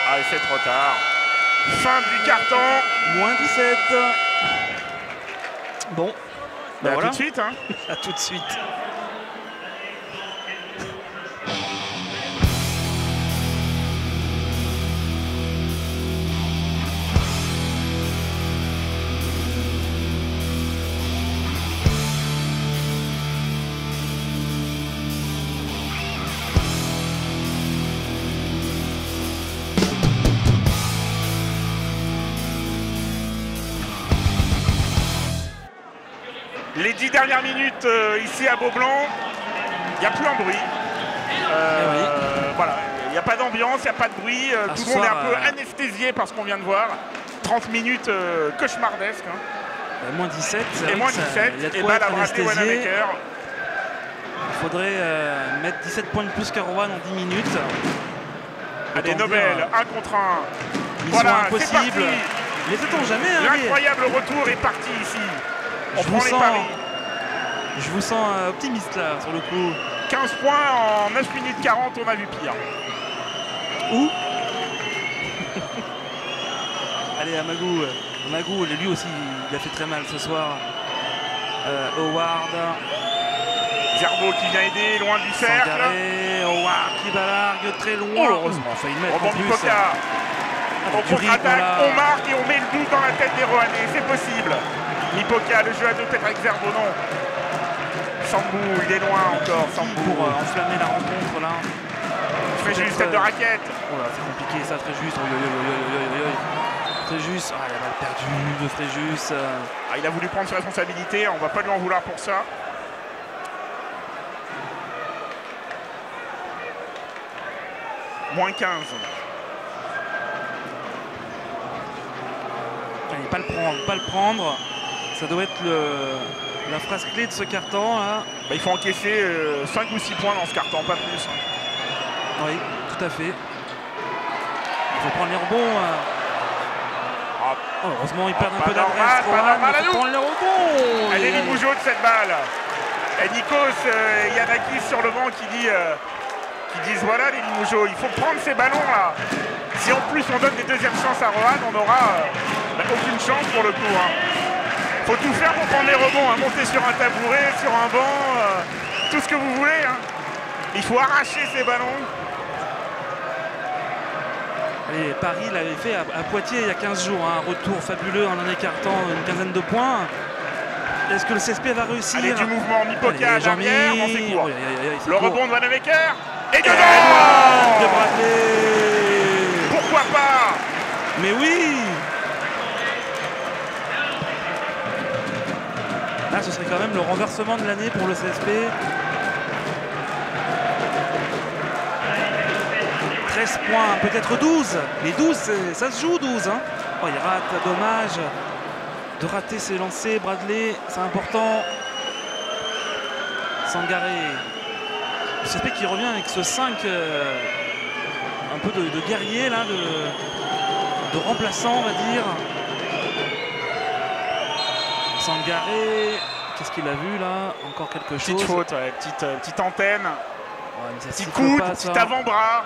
Speaker 1: Ah, c'est trop tard. Fin du carton.
Speaker 2: Moins 17. Bon.
Speaker 1: Ben voilà. À tout de suite. Hein.
Speaker 2: À tout de suite.
Speaker 1: Les 10 dernières minutes ici à Beaublanc, il n'y a plus un bruit. Voilà, il n'y a pas d'ambiance, il n'y a pas de bruit. Tout le monde est un peu anesthésié par ce qu'on vient de voir. 30 minutes cauchemardesques. Hein.
Speaker 2: Moins 17.
Speaker 1: Et moins 17. Et balle à bracelet Wanamaker.
Speaker 2: Il faudrait mettre 17 points de plus qu'à Rohan en 10 minutes.
Speaker 1: Allez, Nobel, 1 contre 1.
Speaker 2: Voilà, impossible. Mais sait-on jamais.
Speaker 1: L'incroyable retour est parti ici. On prend les paris.
Speaker 2: Je vous sens optimiste là sur le coup.
Speaker 1: 15 points en 9 minutes 40, on a vu pire.
Speaker 2: Où Allez, Amagou. Amagou, lui aussi, il a fait très mal ce soir. Howard.
Speaker 1: Zerbo qui vient aider, loin du cercle.
Speaker 2: Howard qui balargue très loin. Heureusement, failli le mettre en plus.
Speaker 1: On contre-attaque, on marque et on met le doute dans la tête des Rohanais. C'est possible. Mipoka, le jeu à deux peut-être avec Zerbo, non. Sambou, il est loin encore. Sambou
Speaker 2: pour enflammer la rencontre là.
Speaker 1: Fréjus, tête de raquette.
Speaker 2: Oh là, c'est compliqué ça, Fréjus. Fréjus, il a mal perdu de Fréjus.
Speaker 1: Il a voulu prendre ses responsabilités, on va pas lui en vouloir pour ça. Moins 15.
Speaker 2: Allez, pas le prendre. Ça doit être la phrase clé de ce carton. Hein.
Speaker 1: Il faut encaisser 5 ou 6 points dans ce carton, pas plus.
Speaker 2: Oui, tout à fait. Il faut prendre les rebonds. Oh, heureusement, ils perdent un peu d'adresse. Il faut prendre les rebonds.
Speaker 1: Elle est les Mougeot de cette balle. Et Nikos Yanakis sur le banc qui disent voilà les Limougeaux, il faut prendre ces ballons là. Si en plus on donne des deuxièmes chances à Rohan, on n'aura aucune chance pour le coup. Hein. Faut tout faire pour prendre les rebonds, hein. Monter sur un tabouret, sur un banc, tout ce que vous voulez. Hein. Il faut arracher ces ballons.
Speaker 2: Et Paris l'avait fait à Poitiers il y a 15 jours, hein. Un retour fabuleux en en écartant une quinzaine de points. Est-ce que le CSP va réussir?
Speaker 1: Allez, du mouvement Mipoka derrière, on fait court. Le
Speaker 2: court.
Speaker 1: rebond de Wanamaker. Et dedans
Speaker 2: de Bradley.
Speaker 1: Pourquoi pas?
Speaker 2: Mais oui. Là, ce serait quand même le renversement de l'année pour le CSP. 13 points, peut-être 12. Les 12, ça se joue 12. Hein. Oh, il rate, dommage de rater ses lancers. Bradley, c'est important. Sangaré. Le CSP qui revient avec ce 5, un peu de guerrier, là, de remplaçant, on va dire. Sangaré, qu'est-ce qu'il a vu là? Encore quelque chose.
Speaker 1: Petite faute, ouais, petite antenne,
Speaker 2: ouais,
Speaker 1: petit coude, petit avant-bras.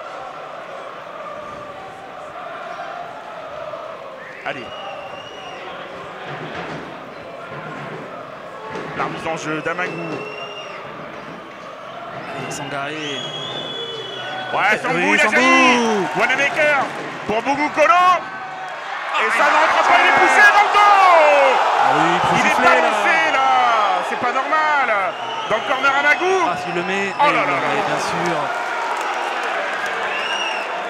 Speaker 1: Allez. La remise en jeu d'Amagou.
Speaker 2: Allez, Sangaré.
Speaker 1: Ouais, Sambou,
Speaker 2: oui,
Speaker 1: il a jailli. Wanamaker pour Bougou Kolo. Et ça n'entre pas, il est poussé dans le dos.
Speaker 2: Oui,
Speaker 1: il est balancé là. C'est pas normal. Dans le corner Amagou.
Speaker 2: Ah, s'il le met,
Speaker 1: oh là là,
Speaker 2: bien sûr.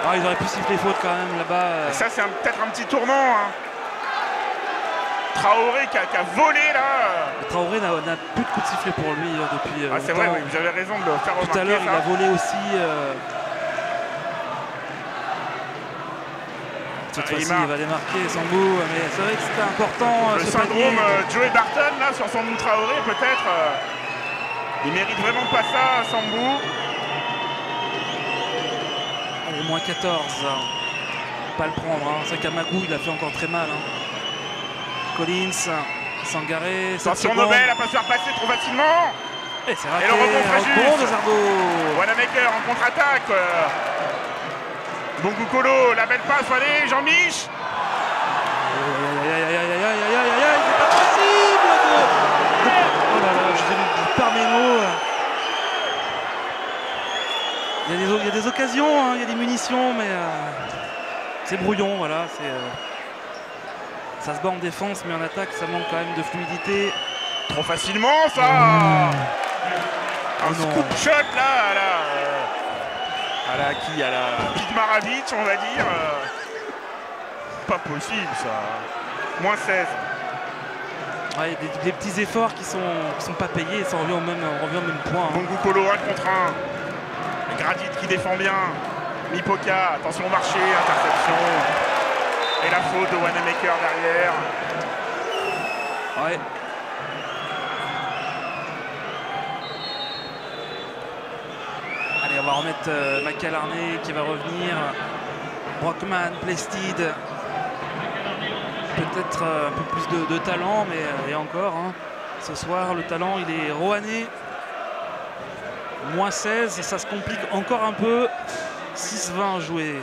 Speaker 2: Ah, ils auraient pu siffler faute quand même là-bas.
Speaker 1: Et ça, c'est peut-être un petit tournant. Hein. Traoré qui a volé là.
Speaker 2: Traoré n'a plus de coup de sifflet pour lui depuis.
Speaker 1: Ah, c'est vrai, oui, vous avez raison de le faire remarquer.
Speaker 2: Tout à l'heure, il a volé aussi. Cette fois-ci, il va démarquer Sambou, mais c'est vrai que c'était important.
Speaker 1: Le syndrome Joey Barton là sur son Traoré, peut-être. Il mérite vraiment pas ça, Sambou.
Speaker 2: Allez, moins 14. Pas le prendre. Hein. C'est qu'Amagou, il a fait encore très mal. Hein. Collins, Sangaré.
Speaker 1: Attention, Nobel à pas se faire passer trop facilement.
Speaker 2: Et c'est raté.
Speaker 1: Et le rebond très juste.
Speaker 2: Bon de Zardo.
Speaker 1: Wanamaker en contre-attaque. Bongo Kolo, la belle passe, allez, Jean-Mich.
Speaker 2: C'est pas possible Oh là là, je vais par mes mots. Il y a des occasions, hein, il y a des munitions, mais c'est brouillon, voilà. Ça se bat en défense, mais en attaque, ça manque quand même de fluidité.
Speaker 1: Trop facilement, ça. Un scoop shot, là, à la Vidmaravic, on va dire. Pas possible, ça. Moins 16.
Speaker 2: Ouais, des petits efforts qui sont pas payés, et ça revient au même point. Hein.
Speaker 1: Bongo Kolo 1 contre 1. Gradit qui défend bien. Mipoka, attention au marché, interception. Et la faute de Wanamaker derrière.
Speaker 2: Ouais. Allez, on va remettre McAlarney qui va revenir. Brockman, Plested. Peut-être un peu plus de talent, mais et encore. Hein. Ce soir, le talent, il est Rohané. Moins 16, ça se complique encore un peu. 6-20 joué.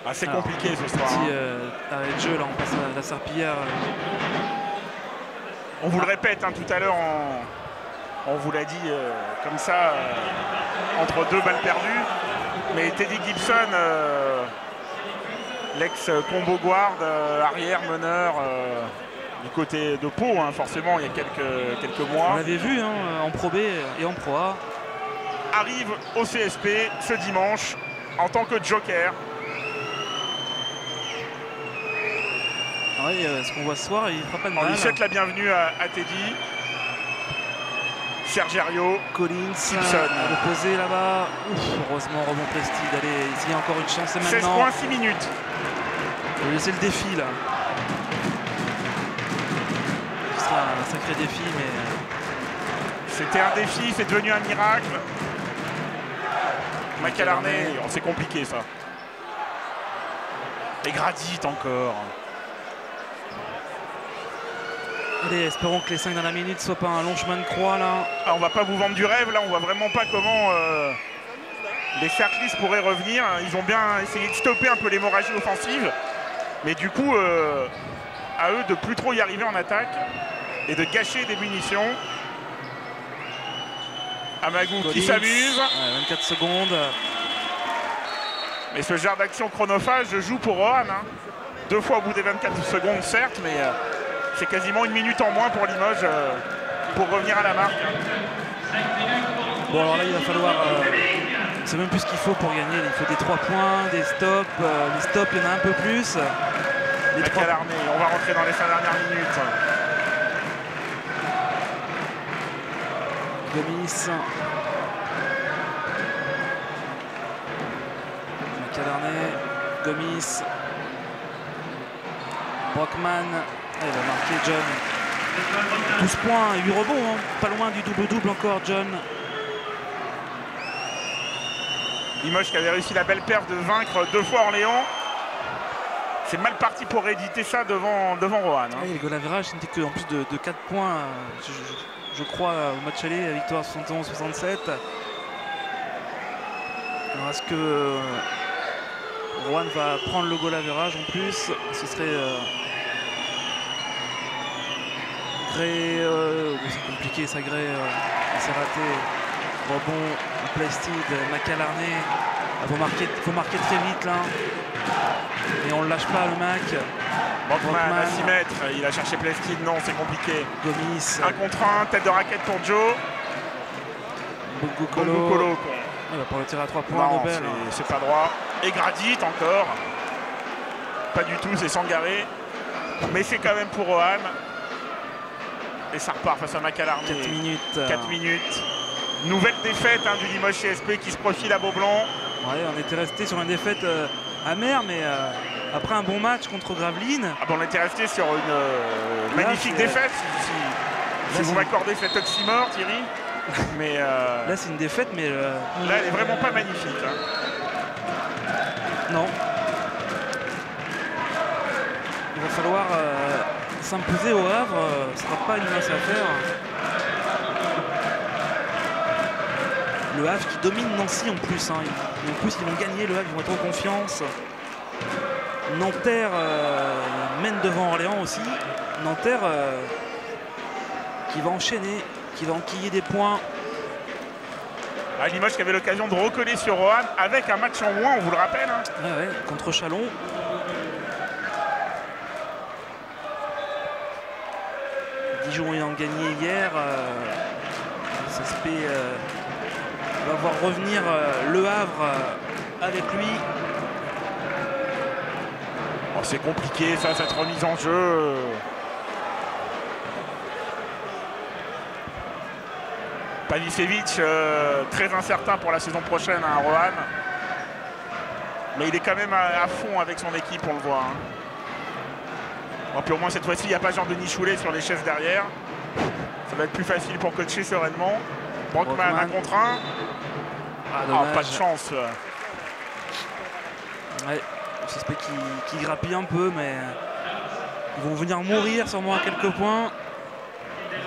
Speaker 1: Ah, c'est compliqué ce soir.
Speaker 2: Petit arrêt de jeu, là, on passe à la serpillière.
Speaker 1: On vous le répète hein, tout à l'heure, on vous l'a dit comme ça, entre deux balles perdues. Mais Teddy Gibson, l'ex-combo guard, arrière, meneur, du côté de Pau, hein, forcément, il y a quelques mois.
Speaker 2: On l'avait vu hein, en Pro B et en Pro A.
Speaker 1: Arrive au CSP ce dimanche en tant que joker.
Speaker 2: Oui, ce qu'on voit ce soir, il fera pas de mal.
Speaker 1: On lui souhaite la bienvenue à Teddy. Sergerio,
Speaker 2: Collins,
Speaker 1: Simpson.
Speaker 2: reposé là-bas. Heureusement, rebond Plested. Allez, ici, encore une chance. Et
Speaker 1: 16
Speaker 2: maintenant,
Speaker 1: points, 6 minutes.
Speaker 2: c'est le défi, là. Ce sera un sacré défi, mais...
Speaker 1: C'était un défi, c'est devenu un miracle. McAlarney, oh, c'est compliqué, ça. Et Gradit encore.
Speaker 2: Allez, espérons que les 5 dernières minutes ne soient pas un long chemin de croix là.
Speaker 1: Ah, on va pas vous vendre du rêve, là on voit vraiment pas comment les cerclistes pourraient revenir. Ils ont bien essayé de stopper un peu l'hémorragie offensive, mais du coup à eux de plus trop y arriver en attaque et de gâcher des munitions. Amagou qui s'amuse.
Speaker 2: Ouais, 24 secondes.
Speaker 1: Mais ce genre d'action chronophage joue pour Rohan. Hein. 2 fois au bout des 24 secondes certes, mais c'est quasiment 1 minute en moins pour Limoges pour revenir à la marque.
Speaker 2: Bon alors là il va falloir, c'est même plus ce qu'il faut pour gagner, il faut des 3 points, des stops, les stops il y en a un peu plus.
Speaker 1: Macalarné, on va rentrer dans les 5 dernières minutes.
Speaker 2: Gomis. Macalarné, Gomis. Brockman, il va marquer John. 12 points, 8 rebonds, hein. Pas loin du double-double encore John.
Speaker 1: Limoges qui avait réussi la belle perf de vaincre 2 fois Orléans. C'est mal parti pour rééditer ça devant Rohan. Hein.
Speaker 2: Ouais, le goal average n'était qu'en plus de 4 points, je crois, au match aller, victoire 71-67. Alors est-ce que Rohan va prendre le goal average en plus? Ce serait Gray, c'est compliqué ça, Gray, c'est raté. Rebond, Plastide, Macalarné. Il faut marquer très vite là. Et on ne lâche pas le Mac.
Speaker 1: Brockman à 6 mètres, il a cherché Plastide, non c'est compliqué.
Speaker 2: Gomis.
Speaker 1: 1 contre 1, tête de raquette pour Joe.
Speaker 2: Bogukolo. Il va pour le tir à 3 points.
Speaker 1: Non, c'est pas droit. Et Gradit encore. Pas du tout, c'est Sangaré. Mais c'est quand même pour Rohan. Et ça repart face à Macalarné.
Speaker 2: 4 minutes.
Speaker 1: 4 minutes. Nouvelle défaite hein, du Limoges CSP qui se profile à Beaublanc.
Speaker 2: Ouais, on était resté sur une défaite amère, mais après un bon match contre Gravelines.
Speaker 1: Ah bon, on était resté sur une magnifique défaite. Si vous m'accordez cet oxymore, Thierry. Mais
Speaker 2: là, c'est une défaite, mais
Speaker 1: là, elle est vraiment pas magnifique. Hein.
Speaker 2: Non. Il va falloir s'imposer au Havre. Ce ne sera pas une mince affaire. Le Havre qui domine Nancy en plus. Hein. En plus, ils vont gagner. Le Havre, ils vont être en confiance. Nanterre mène devant Orléans aussi. Nanterre qui va enchaîner, qui va enquiller des points.
Speaker 1: Ah, Limoges qui avait l'occasion de recoller sur Rohan avec un match en moins, on vous le rappelle. Hein.
Speaker 2: Ouais, contre Chalon. Dijon ayant gagné hier. CSP va voir revenir Le Havre avec lui.
Speaker 1: Oh, c'est compliqué ça, cette remise en jeu. Pavicevic, très incertain pour la saison prochaine à Rohan. Mais il est quand même à fond avec son équipe, on le voit. Hein. Bon, puis au moins cette fois-ci, il n'y a pas genre de Nichoulet sur les chaises derrière. Ça va être plus facile pour coacher sereinement. Brockman 1 contre 1. Ah, pas de chance.
Speaker 2: Ouais, j'espère qu'il grappille un peu, mais ils vont venir mourir sûrement à quelques points.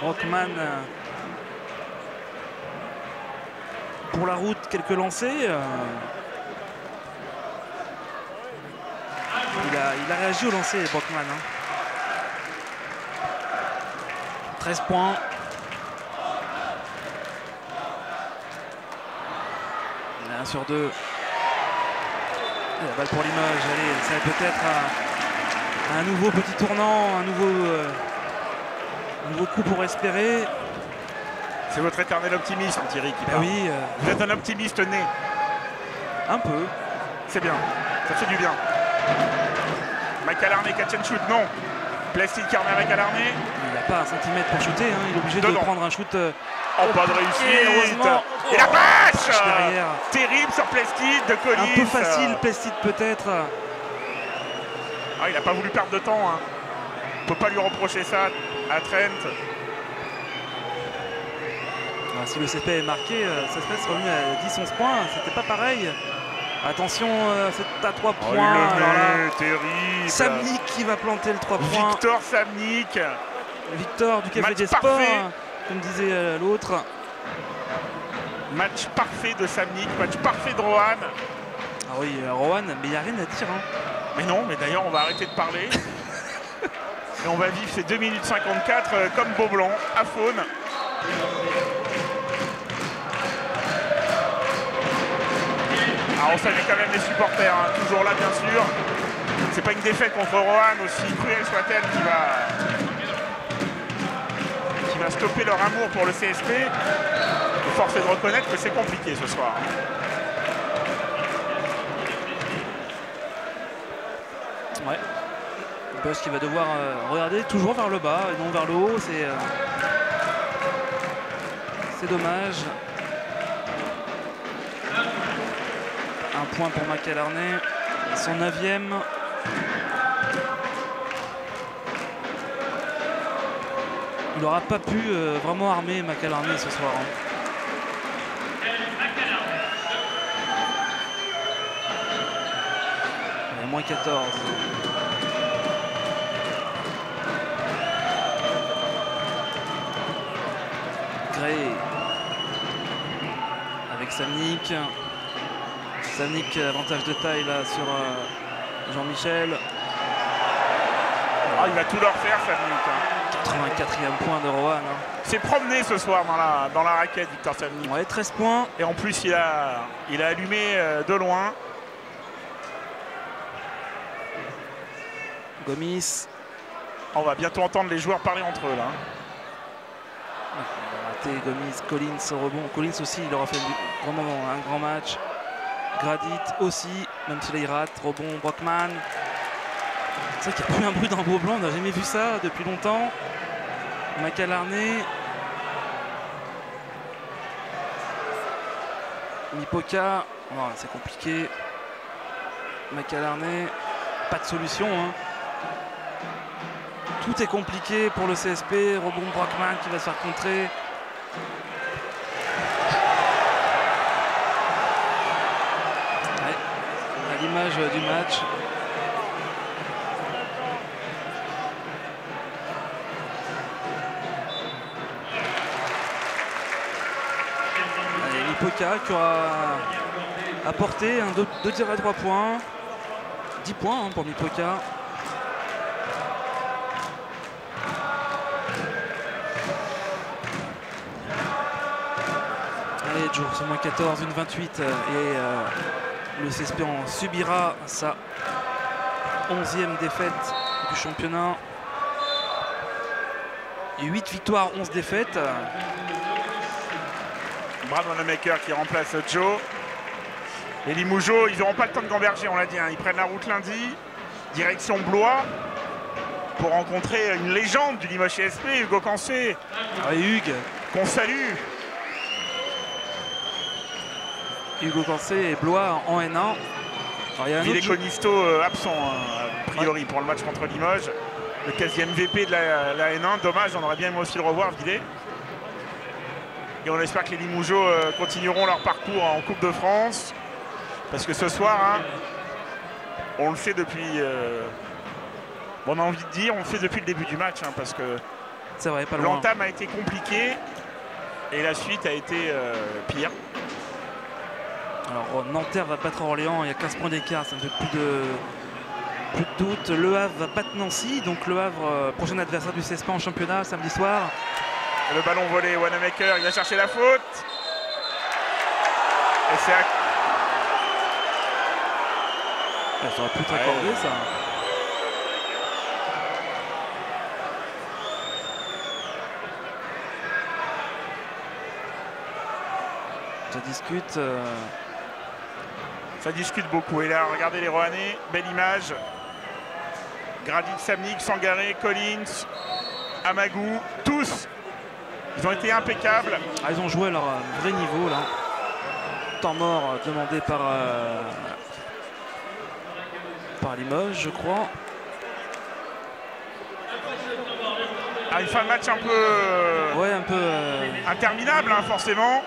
Speaker 2: Brockman pour la route, quelques lancers. Il a réagi au lancer, Brockman. Hein. 13 points. Il est 1 sur 2. Et la balle pour Limoges. Allez, ça va peut-être un nouveau petit tournant, un nouveau coup pour espérer.
Speaker 1: C'est votre éternel optimisme, Thierry, qui parle.
Speaker 2: Oui,
Speaker 1: vous êtes un optimiste né.
Speaker 2: Un peu.
Speaker 1: C'est bien, ça fait du bien. Macalarné, catch and shoot, non. Plastide qui remet Macalarné.
Speaker 2: Il n'a pas un centimètre pour shooter, hein. Il est obligé de prendre un shoot.
Speaker 1: Oh, pas de réussite.
Speaker 2: Heureusement.
Speaker 1: Et la vache
Speaker 2: derrière.
Speaker 1: Terrible sur Plastide de Collins.
Speaker 2: Un peu facile, Plastide peut-être.
Speaker 1: Ah, il n'a pas voulu perdre de temps. Hein. On ne peut pas lui reprocher ça à Trent.
Speaker 2: Alors, si le CP est marqué, ça se passe revenu à 10-11 points. C'était pas pareil. Attention, c'est à 3 points.
Speaker 1: Alors là, terrible.
Speaker 2: Samnik qui va planter le 3 points.
Speaker 1: Victor Samnik.
Speaker 2: Victor du Café
Speaker 1: Match
Speaker 2: des Sports,
Speaker 1: parfait.
Speaker 2: comme disait l'autre.
Speaker 1: Match parfait de Samnik, match parfait de Rohan.
Speaker 2: Ah oui, Rohan, mais il n'y a rien à dire. Hein.
Speaker 1: Mais non, mais d'ailleurs, on va arrêter de parler. Et on va vivre ces 2 minutes 54 comme Beaublanc, à Faune. Alors on salue quand même les supporters, hein, toujours là bien sûr. C'est pas une défaite contre Rohan, aussi cruelle soit-elle, qui va stopper leur amour pour le CSP. Et force est de reconnaître que c'est compliqué ce soir.
Speaker 2: Ouais. Bosch qui va devoir regarder toujours vers le bas et non vers le haut. C'est dommage. Un point pour Macalarné, son 9e. Il n'aura pas pu vraiment armer Macalarné ce soir. Hein. Il y a moins 14. Gray avec Samnik. Samnik, avantage de taille là sur Jean-Michel.
Speaker 1: Ah, il va tout leur faire, Samnik. Hein.
Speaker 2: 84e point de Rohan. Hein.
Speaker 1: C'est promené ce soir dans la raquette, Victor Samnik.
Speaker 2: Ouais, 13 points.
Speaker 1: Et en plus, il a allumé de loin.
Speaker 2: Gomis.
Speaker 1: On va bientôt entendre les joueurs parler entre eux là.
Speaker 2: Il a raté Gomis, Collins au rebond. Collins aussi, il aura fait vraiment un grand match. Gradit aussi, même si là il rate. Rebond, Brockman. C'est vrai qu'il n'y a plus un bruit dans Beaublanc, on n'a jamais vu ça depuis longtemps. Macalarné. Mipoka. Oh, c'est compliqué. Macalarné. Pas de solution. Hein. Tout est compliqué pour le CSP. Rebond Brockman qui va se faire contrer. Ouais, à l'image du match. Allez, Lipoka qui aura apporté 2 tirs à 3 points. 10 points hein, pour Lipoka. Joe sur moins 14, une 28 et le CSP en subira sa 11e défaite du championnat. 8 victoires, 11 défaites.
Speaker 1: Brad Wanamaker qui remplace Joe. Les Limougeaux, ils n'auront pas le temps de gamberger, on l'a dit. Hein. Ils prennent la route lundi, direction Blois, pour rencontrer une légende du Limoges CSP, Hugo Cancé.
Speaker 2: Ah, Hugues.
Speaker 1: Qu'on salue.
Speaker 2: Hugo Cancé et Blois en N1.
Speaker 1: Villet Conisto absent a priori pour le match contre Limoges. Le quasi-MVP de la N1. Dommage, on aurait bien aimé aussi le revoir, Villet. Et on espère que les Limougeaux continueront leur parcours en Coupe de France. Parce que ce soir, hein, on le sait depuis... on a envie de dire, on le fait depuis le début du match. Hein, parce que l'entame a été compliquée et la suite a été pire.
Speaker 2: Alors Nanterre va battre Orléans, il y a 15 points d'écart, ça ne fait plus de doute. Le Havre va battre Nancy, donc Le Havre, prochain adversaire du CSP en championnat samedi soir.
Speaker 1: Et le ballon volé, Wanamaker, il va chercher la faute. Et c'est
Speaker 2: ça aurait pu être accordé ça. Ça discute.
Speaker 1: Ça discute beaucoup. Et là, regardez les Rohanais. Belle image. Gradit, Samnik, Sangaré, Collins, Amagou. Tous. Ils ont été impeccables.
Speaker 2: Ah, ils ont joué à leur vrai niveau là. Temps mort demandé par Limoges, je crois.
Speaker 1: Ah, une fin de match un peu...
Speaker 2: ouais, un peu...
Speaker 1: interminable, hein, forcément.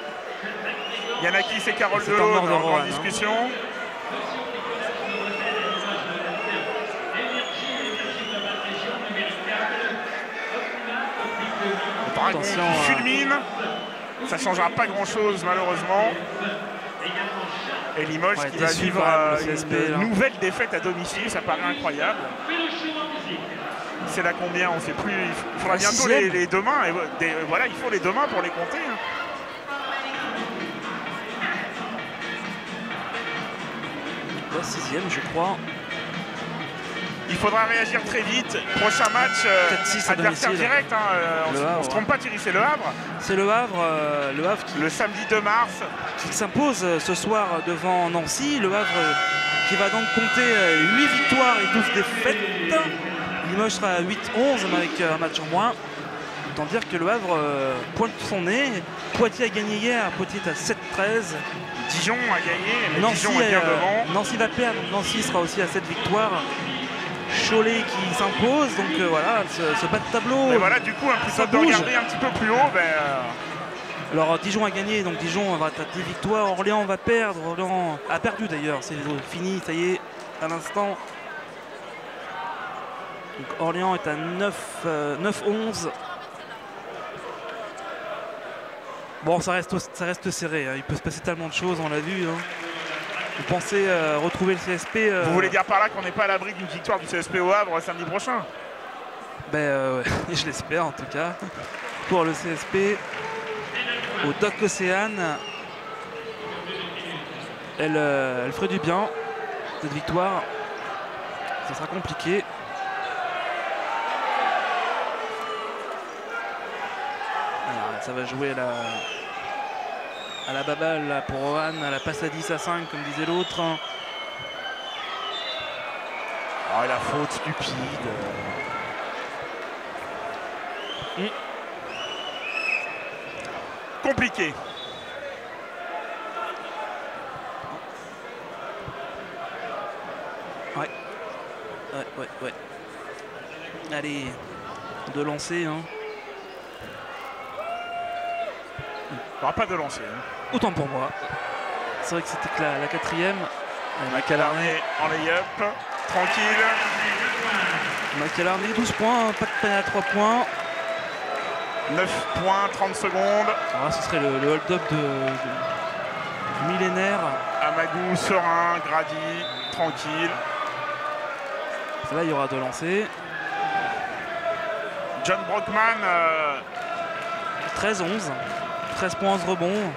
Speaker 1: Yanakis et Carole Delon en discussion. Dragon
Speaker 2: Attention,
Speaker 1: qui fulmine. Ça ne changera pas grand-chose malheureusement. Et Limoges qui va vivre une nouvelle défaite à domicile, ça paraît incroyable. C'est là combien, on ne sait plus. Il faudra bientôt les deux mains. Et voilà, il faut les deux mains pour les compter.
Speaker 2: La 6e, je crois.
Speaker 1: Il faudra réagir très vite. Prochain match, adversaire direct. On ne se trompe pas, Thierry, c'est Le Havre.
Speaker 2: C'est Le Havre, qui,
Speaker 1: le samedi 2 mars.
Speaker 2: Qui s'impose ce soir devant Nancy. Le Havre qui va donc compter 8 victoires et 12 défaites. Limoges sera à 8-11 avec un match en moins. Autant dire que Le Havre pointe son nez. Poitiers a gagné hier, Poitiers est à 7-13.
Speaker 1: Dijon a gagné, mais
Speaker 2: Nancy,
Speaker 1: Dijon est bien devant.
Speaker 2: Nancy va perdre, Nancy sera aussi à 7 victoires. Cholet qui s'impose, donc voilà, ce bas de tableau.
Speaker 1: Et voilà, du coup, plutôt de regarder un petit peu plus haut,
Speaker 2: Alors Dijon a gagné, donc Dijon va être à 10 victoires. Orléans va perdre, Orléans a perdu d'ailleurs, c'est fini, ça y est, à l'instant. Donc Orléans est à 9-11. Bon, ça reste serré, hein. Il peut se passer tellement de choses, on l'a vu. Hein. Vous pensez retrouver le CSP
Speaker 1: Vous voulez dire par là qu'on n'est pas à l'abri d'une victoire du CSP au Havre samedi prochain?
Speaker 2: Ouais, je l'espère en tout cas. Pour le CSP, au Doc Océane, elle ferait du bien, cette victoire. Ça sera compliqué. Alors, ça va jouer à la baballe là, pour Rohan, à la passe à 10 à 5 comme disait l'autre.
Speaker 1: Oh, la faute stupide. Compliqué. Ouais.
Speaker 2: Allez, de lancer. Hein.
Speaker 1: Il n'y aura pas de lancer. Hein.
Speaker 2: Autant pour moi. C'est vrai que c'était que la 4e.
Speaker 1: Macalarné en lay-up. Tranquille.
Speaker 2: Macalarné, 12 points, pas de peine à 3 points.
Speaker 1: 9 points, 30 secondes.
Speaker 2: Alors, ce serait le hold-up du millénaire.
Speaker 1: Amagou, serein, Grady, tranquille.
Speaker 2: Là, il y aura de lancer.
Speaker 1: John Brockman.
Speaker 2: 13-11. 13 points, 11 rebonds.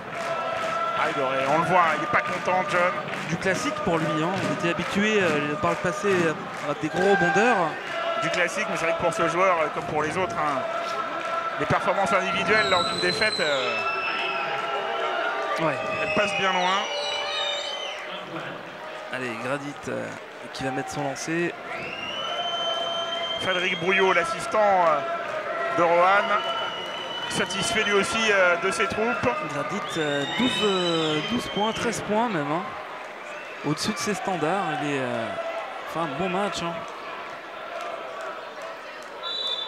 Speaker 1: On le voit, il n'est pas content, John.
Speaker 2: Du classique pour lui. Hein. On était habitué par le passé à des gros rebondeurs.
Speaker 1: Du classique, mais c'est vrai que pour ce joueur, comme pour les autres, hein, les performances individuelles lors d'une défaite, elles passent bien loin.
Speaker 2: Allez, Gradit qui va mettre son lancer.
Speaker 1: Frédéric Brouillot, l'assistant de Rohan, satisfait lui aussi de ses troupes.
Speaker 2: Gradit, 12 points, 13 points même. Hein. Au-dessus de ses standards, il est un bon match. Hein.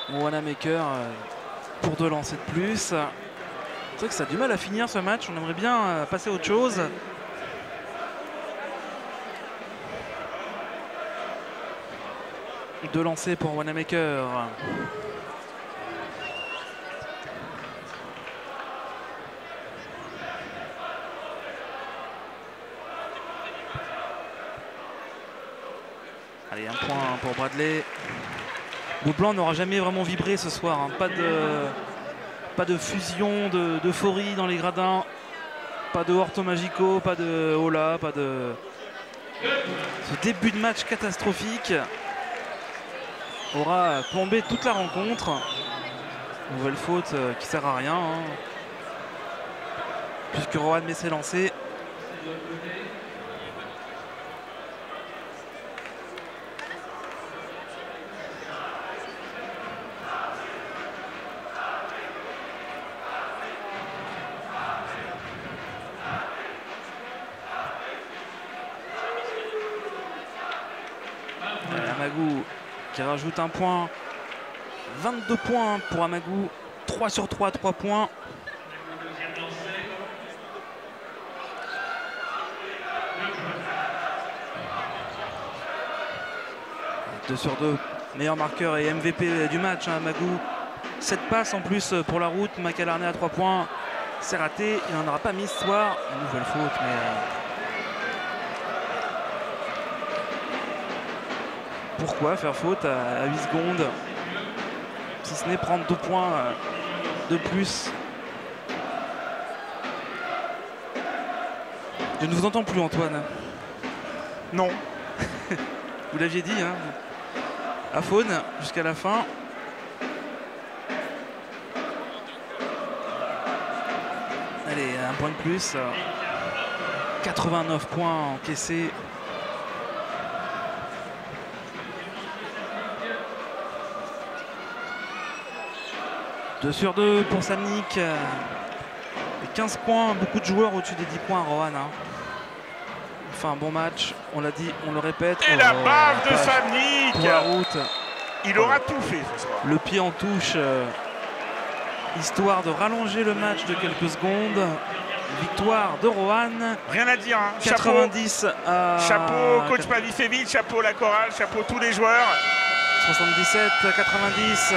Speaker 2: Wanamaker pour 2 lancers de plus. C'est vrai que ça a du mal à finir ce match. On aimerait bien passer à autre chose. De lancer pour Wanamaker. Allez, un point pour Bradley. Bout blanc n'aura jamais vraiment vibré ce soir. Hein. Pas de fusion, d'euphorie dans les gradins. Pas de Orto Magico, pas de Ola, pas de... Ce début de match catastrophique aura plombé toute la rencontre. Nouvelle faute qui sert à rien. Hein. Puisque Rohan met ses lancers. Amagou qui rajoute un point. 22 points pour Amagou. 3 sur 3 à 3 points. « 2 sur 2, meilleur marqueur et MVP du match, hein, Amagou. Cette passe en plus pour la route. Macalarné à 3 points. C'est raté. Il n'en aura pas mis ce soir. Une nouvelle faute, mais... pourquoi faire faute à 8 secondes? Si ce n'est prendre 2 points de plus. Je ne vous entends plus, Antoine.
Speaker 1: Non.
Speaker 2: Vous l'aviez dit, hein. À faune jusqu'à la fin. Allez, un point de plus. 89 points encaissés. Deux sur 2 pour Samnik. Et 15 points, beaucoup de joueurs au-dessus des 10 points, Rohan. Hein. Enfin, un bon match, on l'a dit, on le répète.
Speaker 1: Et la baffe de Samnik
Speaker 2: pour la route.
Speaker 1: Il aura tout fait ce soir.
Speaker 2: Le pied en touche, histoire de rallonger le match de quelques secondes. Victoire de Rohan.
Speaker 1: Rien à dire. Hein.
Speaker 2: 90 à...
Speaker 1: Chapeau coach Pavicevic, chapeau la chorale, chapeau tous les joueurs.
Speaker 2: 77 à 90.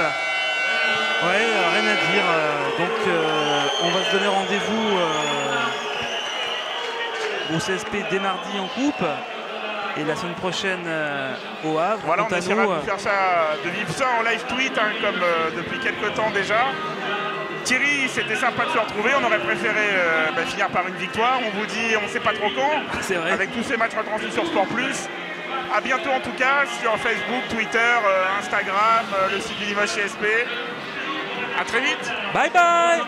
Speaker 2: Ouais, rien à dire. Donc on va se donner rendez-vous au CSP dès mardi en coupe. Et la semaine prochaine au Havre.
Speaker 1: Voilà, on essaiera de faire ça, de vivre ça en live tweet, hein, comme depuis quelques temps déjà. Thierry, c'était sympa de se retrouver. On aurait préféré finir par une victoire. On vous dit, on ne sait pas trop quand.
Speaker 2: C'est vrai.
Speaker 1: Avec tous ces matchs retransmis sur Sport Plus. A bientôt en tout cas sur Facebook, Twitter, Instagram, le site du Limoges CSP. A très vite.
Speaker 2: Bye bye.